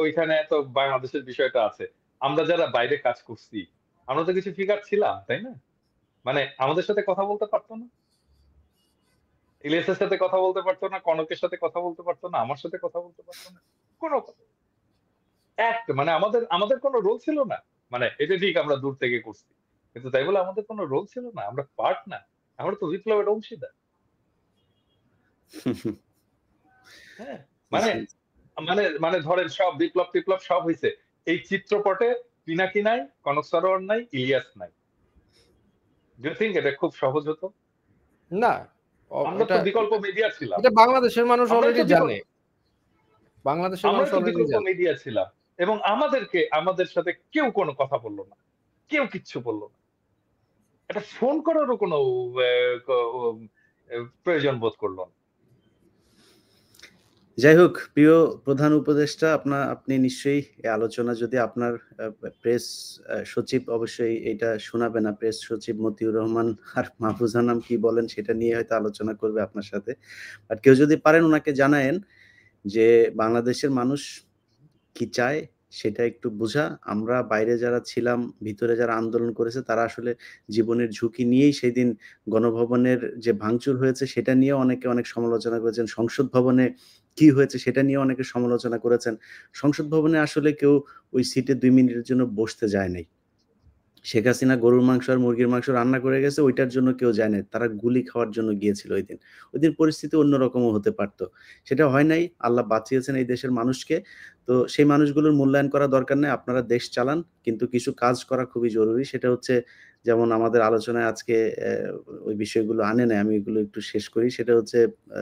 ওইখানে তো বাংলাদেশের বিষয়টা আছে, আমরা যারা বাইরে কাজ করছি আমরা তো কিছু ফিগার ছিলাম, তাই না? মানে আমাদের সাথে কথা বলতে পারতো না, ইলিয়াসের সাথে কথা বলতে পারতো না, কনকের সাথে কথা বলতে পারতো না, আমার সাথে কথা বলতে পারতো না, কোনো মানে আমাদের কোনো রোল ছিল না। মানে এটা ঠিক, আমরা দূর থেকে করছি, কিন্তু তাই বলে আমাদের কোনো রোল ছিল না, আমরা পার্ট না, আমরা তো বিপ্লবের অংশীদার। হ্যাঁ, মানে মানে মানে ধরেন সব বিপ্লব সব হয়েছে, এই চিত্রপটে পিনাকি নাই, কনক সরোয়ার নাই, ইলিয়াস নাই। ডু ইউ থিংক এটা খুব সহজ হতো? না, আমরা তো বিকল্প মিডিয়া ছিলাম, এটা বাংলাদেশের মানুষ অলরেডি জানে, বাংলাদেশের মানুষ অলরেডি বিকল্প মিডিয়া ছিলাম, এবং আমাদের সাথে কেউ কোনো কথা বললো না, কেউ কিচ্ছু বললো না, এটা ফোন করারও কোনো প্রয়োজন বোধ করলো না। যাই হোক, প্রিয় প্রধান উপদেষ্টা, আপনি নিশ্চয়ই এই আলোচনা যদি আপনার প্রেস সচিব অবশ্যই এটা শোনাবে না, প্রেস সচিব মতিউর রহমান আর মাহফুজ আনাম কি বলেন সেটা নিয়ে হয়তো আলোচনা করবে আপনার সাথে। বাট কেউ যদি পারেন ওনাকে জানায়েন যে বাংলাদেশের মানুষ কি চায়, সেটা একটু বোঝা। আমরা বাইরে যারা ছিলাম, ভিতরে যারা আন্দোলন করেছে তারা আসলে জীবনের ঝুঁকি নিয়েই সেদিন গণভবনের যে ভাঙচুর হয়েছে সেটা নিয়েও অনেকে অনেক সমালোচনা করেছেন। সংসদ ভবনে কি হয়েছে সেটা নিয়েও অনেকে সমালোচনা করেছেন। সংসদ ভবনে আসলে কেউ ওই সিটে ২ মিনিটের জন্য বসতে যায় নাই। শেখ হাসিনা গরুর মাংস আর মুরগির মাংস রান্না করে গেছে, ওইটার জন্য কেউ যায় নাই। তারা গুলি খাওয়ার জন্য গিয়েছিল ঐদিন। ওইদিন পরিস্থিতি অন্যরকমও হতে পারত। সেটা হয় নাই। আল্লাহ বাঁচিয়েছেন এই দেশের মানুষকে। তো সেই মানুষগুলোর মূল্যায়ন করা দরকার নাই। আপনারা দেশ চালান। কিন্তু কিছু কাজ করা খুবই জরুরি। সেটা হচ্ছে যেমন আমাদের আলোচনায় আজকে ওই বিষয়গুলো আনে নাই। আমি এগুলো একটু শেষ করি। সেটা হচ্ছে আ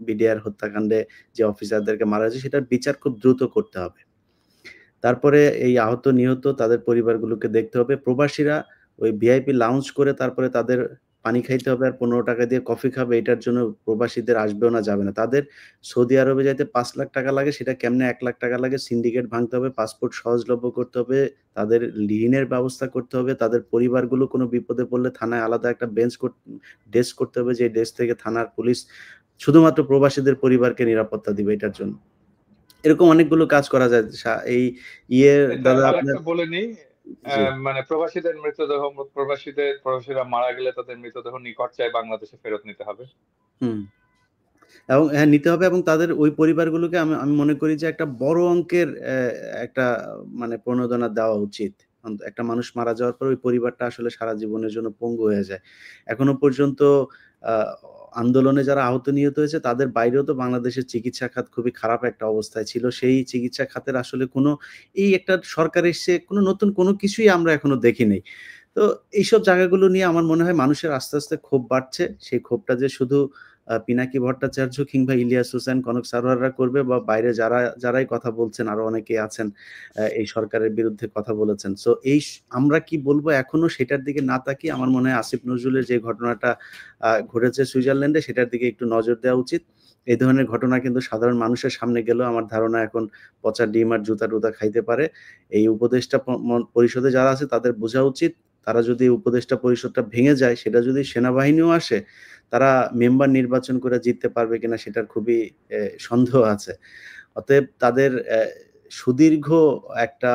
বিডিআর হত্যাকাণ্ডে যে অফিসারদেরকে মারা হয়েছে সেটার বিচার খুব দ্রুত করতে হবে। তারপরে এই আহত নিহত তাদের পরিবারগুলোকে দেখতে হবে। প্রবাসীরা ওই ভিআইপি লাউঞ্জ করে তারপরে তাদের পানি খাইতে হবে আর ৳১৫ দিয়ে কফি খাবে এটার জন্য প্রবাসীদের আসবেও না, যাবে না। তাদের সৌদি আরবে যাইতে ৳৫,০০,০০০ লাগে, সেটা কেমনে ৳১,০০,০০০ লাগে? সিন্ডিকেট ভাঙতে হবে, পাসপোর্ট সহজলভ্য করতে হবে, তাদের ঋণের ব্যবস্থা করতে হবে, তাদের পরিবারগুলো কোনো বিপদে পড়লে থানায় আলাদা একটা ডেস্ক করতে হবে, যে ডেস্ক থেকে থানার পুলিশ শুধুমাত্র প্রবাসীদের পরিবারকে নিরাপত্তা দিবে এটার জন্য। এরকম অনেকগুলো কাজ করা যায়। এই ইয়ে এটা দাদা আপনার আরেকটা বলে নিই, জি। মানে প্রবাসীরা মারা গেলে তাদের মৃতদেহ নিকট চায় বাংলাদেশে ফেরত নিতে হবে। হুম। এবং হ্যাঁ, নিতে হবে এবং তাদের ওই পরিবারগুলোকে আমি আমি মনে করি যে একটা বড় অঙ্কের একটা মানে প্রণোদনা দেওয়া উচিত। একটা মানুষ মারা যাওয়ার পর ওই পরিবারটা আসলে সারা জীবনের জন্য পঙ্গু হয়ে যায়। এখনো পর্যন্ত আ আন্দোলনে যারা আহত নিহত হয়েছে তাদের বাইরেও তো বাংলাদেশের চিকিৎসা খাত খুবই খারাপ একটা অবস্থায় ছিল। সেই চিকিৎসা খাতের আসলে কোনো এই একটা সরকার এসছে কোনো নতুন কোনো কিছুই আমরা এখনো দেখি নাই। তো এইসব জায়গাগুলো নিয়ে আমার মনে হয় মানুষের আস্তে, আস্তে ক্ষোভ বাড়ছে। সেই ক্ষোভটা যে শুধু পিনাকি ভট্টাচার্য কিংবা ইলিয়াস হোসেন, কনক সারোয়াররা করবে বা বাইরে যারাই কথা বলছেন আরো অনেকেই আছেন এই সরকারের বিরুদ্ধে কথা বলেছেন। সো আমরা কি বলবো এখনো সেটার দিকে না তাকিয়ে আমার মনে হয় আসিফ নজরুলের যে ঘটনাটা ঘটেছে সুইজারল্যান্ডে সেটার দিকে একটু নজর দেওয়া উচিত। এই ধরনের ঘটনা কিন্তু সাধারণ মানুষের সামনে গেলেও আমার ধারণা এখন পচা ডিম আর জুতা-টুতা খাইতে পারে। এই উপদেষ্টা পরিষদে যারা আছে তাদের বোঝা উচিত, তারা যদি উপদেষ্টা পরিষদটা ভেঙে যায়, সেটা যদি সেনাবাহিনীও আসে, তারা মেম্বার নির্বাচন করে জিততে পারবে কিনা সেটার খুবই সন্দেহ আছে। অতএব তাদের সুদীর্ঘ একটা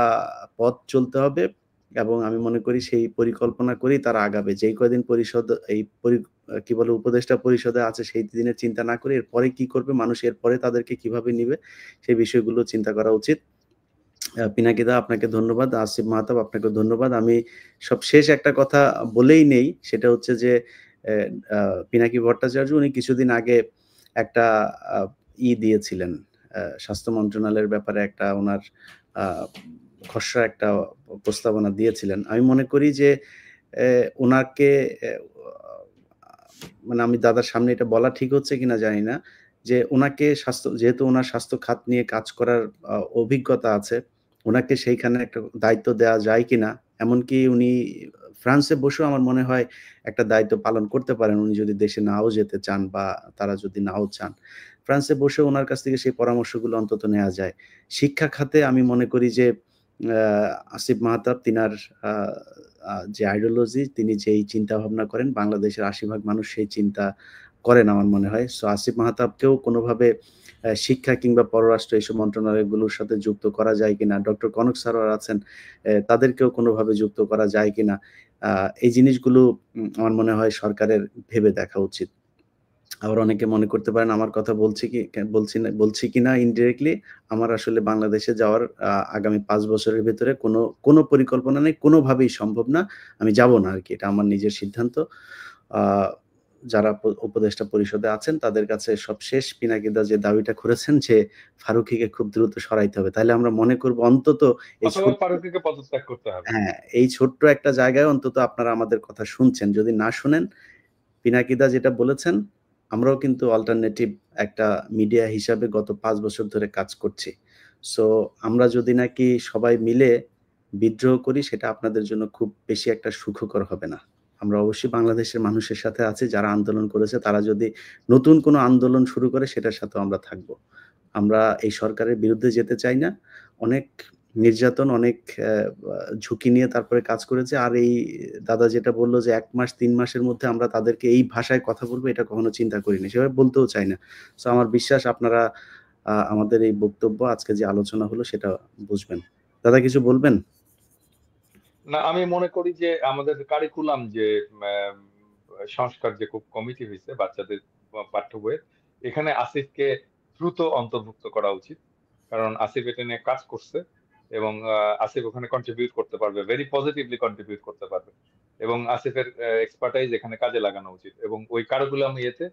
পথ চলতে হবে এবং আমি মনে করি সেই পরিকল্পনা করেই তারা আগাবে। যেই কয়দিন পরিষদ এই পরি আ কি বলে উপদেষ্টা পরিষদে আছে সেই দিনের চিন্তা না করে এরপরে কি করবে, মানুষ এরপরে তাদেরকে কিভাবে নিবে সেই বিষয়গুলো চিন্তা করা উচিত। পিনাকিদা আপনাকে ধন্যবাদ। আসিফ মাহতাব আপনাকেও ধন্যবাদ। আমি সবশেষ একটা কথা বলেই নেই, সেটা হচ্ছে যে এ আ পিনাকি ভট্টাচার্য উনি কিছুদিন আগে একটা আ দিয়েছিলেন। স্বাস্থ্য মন্ত্রণালয়ের ব্যাপারে একটা উনার আ খসড়া একটা প্রস্তাবনা দিয়েছিলেন। আমি মনে করি যে উনাকে মানে আমি দাদার সামনে এটা বলা ঠিক হচ্ছে কিনা জানি না। যে উনাকে যেহেতু উনার স্বাস্থ্য খাত নিয়ে কাজ করার অভিজ্ঞতা আছে, উনাকে সেইখানে একটা দায়িত্ব দেয়া যায় কিনা? এমনকি উনি ফ্রান্সে বসেও আমার মনে হয় একটা দায়িত্ব পালন করতে পারেন উনি যদি দেশে নাও যেতে চান বা তারা যদি নাও চান। ফ্রান্সে বসে উনার কাছ থেকে সেই পরামর্শগুলো অন্তত নেয়া যায়। শিক্ষা খাতে আমি মনে করি যে আ আসিফ মাহতাব তিনার আ আ যে আইডিওলজি তিনি যেই চিন্তাভাবনা করেন বাংলাদেশের ৮০ ভাগ মানুষ সেই চিন্তা করেন আমার মনে হয়। সো আসিফ মাহতাবকেও কোনোভাবে শিক্ষা কিংবা পররাষ্ট্র এইসব মন্ত্রণালয়গুলোর সাথে যুক্ত করা যায় কিনা? ডক্টর কনক সারোয়ার আছেন, তাদেরকেও কোনোভাবে যুক্ত করা যায় কিনা? আ এই জিনিসগুলো আমার মনে হয় সরকারের ভেবে দেখা উচিত। আবার অনেকে মনে করতে পারেন আমার কথা বলছি কিনা ইনডিরেক্টলি আমার আসলে বাংলাদেশে যাওয়ার আগামী ৫ বছরের ভেতরে কোনো পরিকল্পনা নেই। কোনোভাবেই সম্ভব না। আমি যাব না আরকি। এটা আমার নিজের সিদ্ধান্ত। আ যারা উপদেষ্টা পরিষদে আছেন তাদের কাছে সবশেষ পিনাকিদা যে দাবিটা করেছেন যে ফারুকীকে খুব দ্রুত সরাইতে হবে। তাইলে আমরা মনে করব অন্তত এই অথবা ছোট্ট ফারুকীকে পদত্যাগ করতে হবে। হ্যাঁ, এই ছোট্ট একটা জায়গায় অন্তত আপনারা আমাদের কথা শুনছেন। যদি না শুনেন, পিনাকিদা যেটা বলেছেন, আমরাও কিন্তু অল্টারনেটিভ একটা মিডিয়া হিসাবে গত ৫ বছর ধরে কাজ করছি। সো আমরা যদি নাকি সবাই মিলে বিদ্রোহ করি, সেটা আপনাদের জন্য খুব বেশি একটা সুখকর হবে না। আমরা অবশ্যই বাংলাদেশের মানুষের সাথে আছি, যারা আন্দোলন করেছে, তারা যদি নতুন কোনো আন্দোলন শুরু করে, সেটার সাথেও আমরা থাকব। আমরা এই সরকারের বিরুদ্ধে যেতে চাই না। অনেক নির্যাতন, অনেক অ্যা আ ঝুঁকি নিয়ে তারপরে কাজ করেছে। আর এই দাদা যেটা বলল যে ১ মাস ৩ মাসের মধ্যে আমরা তাদেরকে এই ভাষায় কথা বলবো, এটা কখনো চিন্তা করিনি। সেভাবে বলতেও চাই না। সো আমার বিশ্বাস আপনারা আমাদের এই বক্তব্য, আজকে যে আলোচনা হলো সেটা বুঝবেন। দাদা কিছু বলবেন? না, আমি মনে করি যে আমাদের কারিকুলাম যে সংস্কার যে কমিটি হয়েছে বাচ্চাদের পাঠ্য বইয়ের, এখানে আসিফকে দ্রুত অন্তর্ভুক্ত করা উচিত। কারণ আসিফ এটা নিয়ে কাজ করছে এবং আসিফ ওখানে কন্ট্রিবিউট করতে পারবে, ভেরি পজিটিভলি কন্ট্রিবিউট করতে পারবে, এবং আসিফের এক্সপার্টাইজ এখানে কাজে লাগানো উচিত। এবং ওই কারিকুলাম ইয়েতে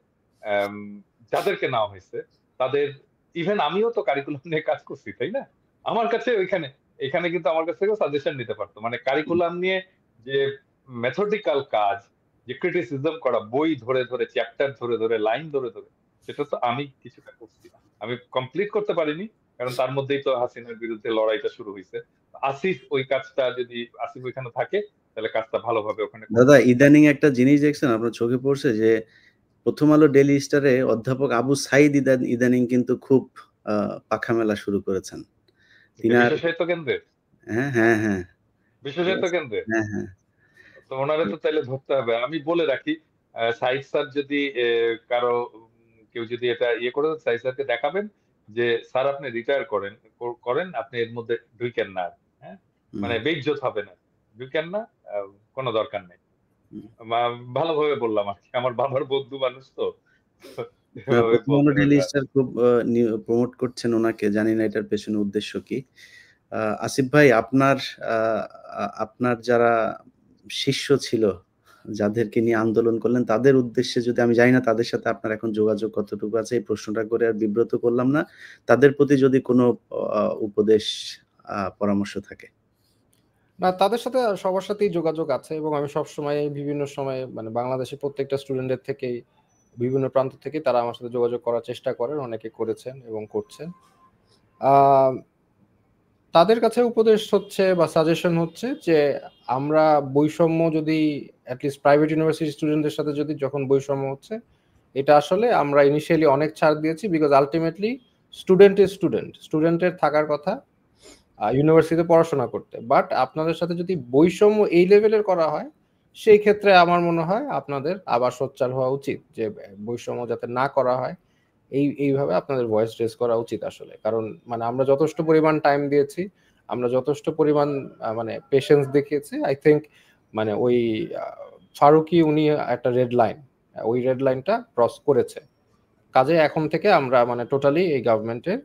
যাদেরকে নেওয়া হয়েছে তাদের, ইভেন আমিও তো কারিকুলাম নিয়ে কাজ করছি, তাই না? আমার কাছে এখানে কিন্তু আমার কাছ থেকেও সাজেশন নিতে পারতো। মানে কারিকুলাম নিয়ে যে মেথডিক্যাল কাজ, যে ক্রিটিসিজম করা, বই ধরে ধরে, চ্যাপ্টার ধরে ধরে, লাইন ধরে ধরে, সেটা তো আমি কিছুটা করছি না। আমি কমপ্লিট করতে পারিনি, কারণ তার মধ্যেই তো হাসিনার বিরুদ্ধে লড়াইটা শুরু হয়েছে। আসিফ ওই কাজটা, যদি আসিফ ওইখানে থাকে তাহলে কাজটা ভালোভাবে ওখানে করবে। দাদা ইদানিং একটা জিনিস দেখছেন, আপনার চোখে পড়ছে যে প্রথম আলো ডেইলি স্টারে অধ্যাপক আবু সাইদ ইদানিং কিন্তু খুব পাখা মেলা শুরু করেছেন। বিশ্ব সাহিত্য কেন্দ্রের, হ্যাঁ হ্যাঁ হ্যাঁ বিশ্ব সাহিত্য কেন্দ্রের, হ্যাঁ হ্যাঁ তো ওনারে তো তাইলে ধরতে হবে। আমি বলে রাখি, সাইদ স্যার যদি কারো কেউ যদি এটা ইয়ে করে, সাইদ স্যারকে দেখাবেন যে স্যার আপনি রিটায়ার করেন, আপনি এর মধ্যে ঢুকেন না আর। হ্যাঁ, মানে বেইজ্জত হবে না, ঢুকেন না, কোনো দরকার নেই। ভালোভাবে বললাম আর কি, আমার বাবার বন্ধু মানুষ তো। প্রথম আলো ডেইলি স্টার খুব প্রমোট করছেন ওনাকে, জানি না এটার পেছনে উদ্দেশ্য কি। আসিফ ভাই, আপনার যারা শিষ্য ছিল, যাদেরকে নিয়ে আন্দোলন করলেন, তাদের উদ্দেশ্যে যদি, আমি জানি না তাদের সাথে আপনার এখন যোগাযোগ কতটুকু আছে, এই প্রশ্নটা করে আর বিব্রত করলাম না, তাদের প্রতি যদি কোনো উপদেশ পরামর্শ থাকে। না, তাদের সাথে সবার সাথেই যোগাযোগ আছে, এবং আমি সবসময় বিভিন্ন সময় মানে বাংলাদেশের প্রত্যেকটা স্টুডেন্টের থেকেই, বিভিন্ন প্রান্ত থেকে তারা আমার সাথে যোগাযোগ করার চেষ্টা করেন, অনেকে করেছেন এবং করছেন। তাদের কাছে উপদেশ হচ্ছে বা সাজেশন হচ্ছে যে আমরা বৈষম্য, যদি অ্যাটলিস্ট প্রাইভেট ইউনিভার্সিটি স্টুডেন্টদের সাথে যদি যখন বৈষম্য হচ্ছে, এটা আসলে আমরা ইনিশিয়ালি অনেক ছাড় দিয়েছি, বিকজ আলটিমেটলি স্টুডেন্টের থাকার কথা ইউনিভার্সিটিতে পড়াশোনা করতে। বাট আপনাদের সাথে যদি বৈষম্য এই লেভেলের করা হয়, সেই ক্ষেত্রে আমার মনে হয় আপনাদের আবার সোচ্চার হওয়া উচিত, যে বৈষম্য যাতে না করা হয়, এইভাবে আপনাদের ভয়েস রেজ করা উচিত আসলে। কারণ মানে আমরা যথেষ্ট পরিমাণ টাইম দিয়েছি, আমরা যথেষ্ট পরিমাণ মানে পেশেন্স দেখিয়েছি। আই থিঙ্ক মানে ওই ফারুকি উনি একটা রেড লাইন, ওই রেড লাইনটা ক্রস করেছে। কাজে এখন থেকে আমরা মানে টোটালি এই গভর্নমেন্টের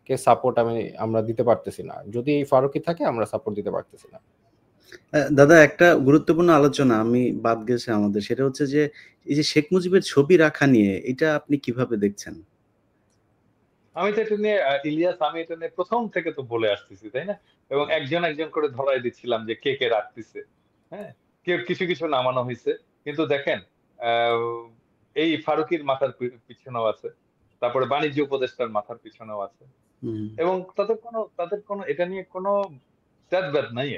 কে সাপোর্ট আমরা দিতে পারতেছি না। যদি এই ফারুকি থাকে আমরা সাপোর্ট দিতে পারতেছি না। দাদা, একটা গুরুত্বপূর্ণ আলোচনা আমি বাদ গেছে আমাদের, সেটা হচ্ছে যে এই যে শেখ মুজিবের ছবি রাখা নিয়ে, এটা আপনি কিভাবে দেখছেন? আমি তো এটা নিয়ে ইলিয়াস, আমি এটা নিয়ে প্রথম থেকে তো বলে আসতেছি, তাই না? এবং একজন একজন করে ধরাই দিচ্ছিলাম যে কে কে রাখতেছে। হ্যাঁ, কিছু কিছু নামানো হয়েছে, কিন্তু দেখেন এই ফারুকির মাথার পিছনেও আছে, তারপরে বাণিজ্য উপদেষ্টার মাথার পিছনেও আছে, এবং তাদের কোনো এটা নিয়ে কোনো ব্যাদ নাই,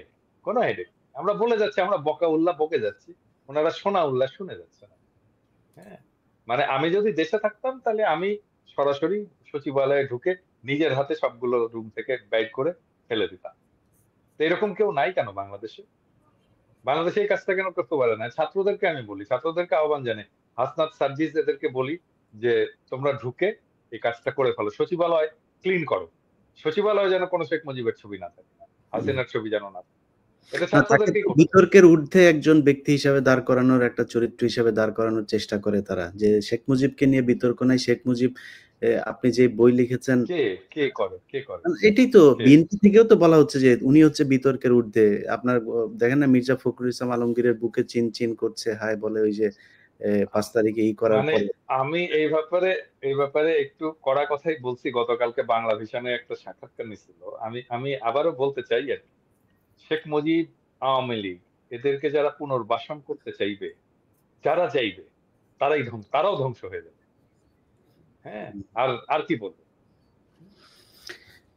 কোনো হেডেক। আমরা বলে যাচ্ছি, আমরা বকা উল্লাহ বকে যাচ্ছি, ওনারা শোনা উল্লাহ শুনে যাচ্ছে না। হ্যাঁ, মানে আমি যদি দেশে থাকতাম তাহলে আমি সরাসরি সচিবালয়ে ঢুকে নিজের হাতে সবগুলো রুম থেকে বাইর করে ফেলে দিতাম। তো এরকম কেউ নাই কেন বাংলাদেশে? বাংলাদেশে এই কাজটা কেন করতে পারে না? ছাত্রদেরকে আমি বলি, ছাত্রদেরকে আহ্বান জানাই, হাসনাত, সার্জিস এদেরকে বলি যে তোমরা ঢুকে এই কাজটা করে ফেলো, সচিবালয় ক্লিন করো, সচিবালয়ে যেন কোনো শেখ মুজিবের ছবি না থাকে, হাসিনার ছবি যেন না থাকে। এটা ছাত্রদেরকেই করতে হবে। বিতর্কের ঊর্ধ্বে একজন ব্যক্তি হিসাবে দাঁড় করানোর, একটা চরিত্র হিসাবে দাঁড় করানোর চেষ্টা করে তারা, যে শেখ মুজিবকে নিয়ে বিতর্ক নাই, শেখ মুজিব, আপনি যে বই লিখেছেন, কে করে? এটাই তো বিএনপি থেকেও তো বলা হচ্ছে যে উনি হচ্ছে বিতর্কের ঊর্ধ্বে। আপনার দেখেন না, মির্জা ফখরুল ইসলাম আলমগীরের বুকে চিন চিন করছে, হায় বলে, ওই যে 5 তারিখে এই করার মানে পরে। আমি এই ব্যাপারে একটু কড়া কথাই বলছি। গতকালকে বাংলা ভিশনে একটা সাক্ষাৎকার নিছিল। আমি আবারও বলতে চাই আর কি, শেখ মুজিব, আওয়ামী লীগ, এদেরকে যারা পুনর্বাসন করতে চাইবে, যারা চাইবে, তারাও ধ্বংস হয়ে যাবে। হ্যাঁ, আর কি বলবো?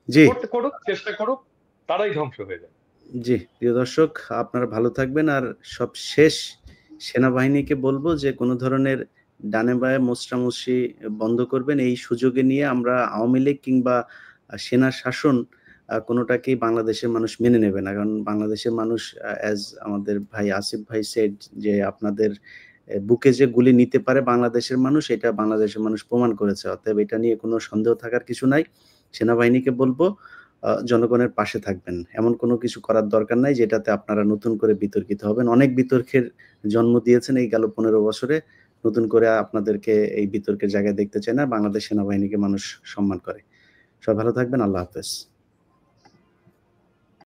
জি, করুক, চেষ্টা করুক, তারাই ধ্বংস হয়ে যাবে। জি, প্রিয় দর্শক, আপনারা ভালো থাকবেন। আর সব শেষ, সেনাবাহিনীকে বলবো যে কোনো ধরনের ডানে বায়ে মোচড়ামুচড়ি বন্ধ করবেন। এই সুযোগে নিয়ে আমরা আওয়ামী লীগ কিংবা সেনা শাসন কোনোটাকেই বাংলাদেশের মানুষ মেনে নেবে না। কারণ বাংলাদেশের মানুষ, অ্যাজ আমাদের ভাই আসিফ ভাই সেড, যে আপনাদের বুকে যে গুলি নিতে পারে বাংলাদেশের মানুষ, এটা বাংলাদেশের মানুষ প্রমাণ করেছে। অতএব এটা নিয়ে কোনো সন্দেহ থাকার কিছু নাই। সেনাবাহিনীকে বলবো জনগণের পাশে থাকবেন। এমন কোনো কিছু করার দরকার নাই যেটাতে আপনারা নতুন করে বিতর্কিত হবেন। অনেক বিতর্কের জন্ম দিয়েছেন এই গেল ১৫ বছরে। নতুন করে আপনাদেরকে এই বিতর্কের জায়গায় দেখতে চাই না। বাংলাদেশ সেনাবাহিনীকে মানুষ সম্মান করে। সবাই ভালো থাকবেন। আল্লাহ হাফেজ।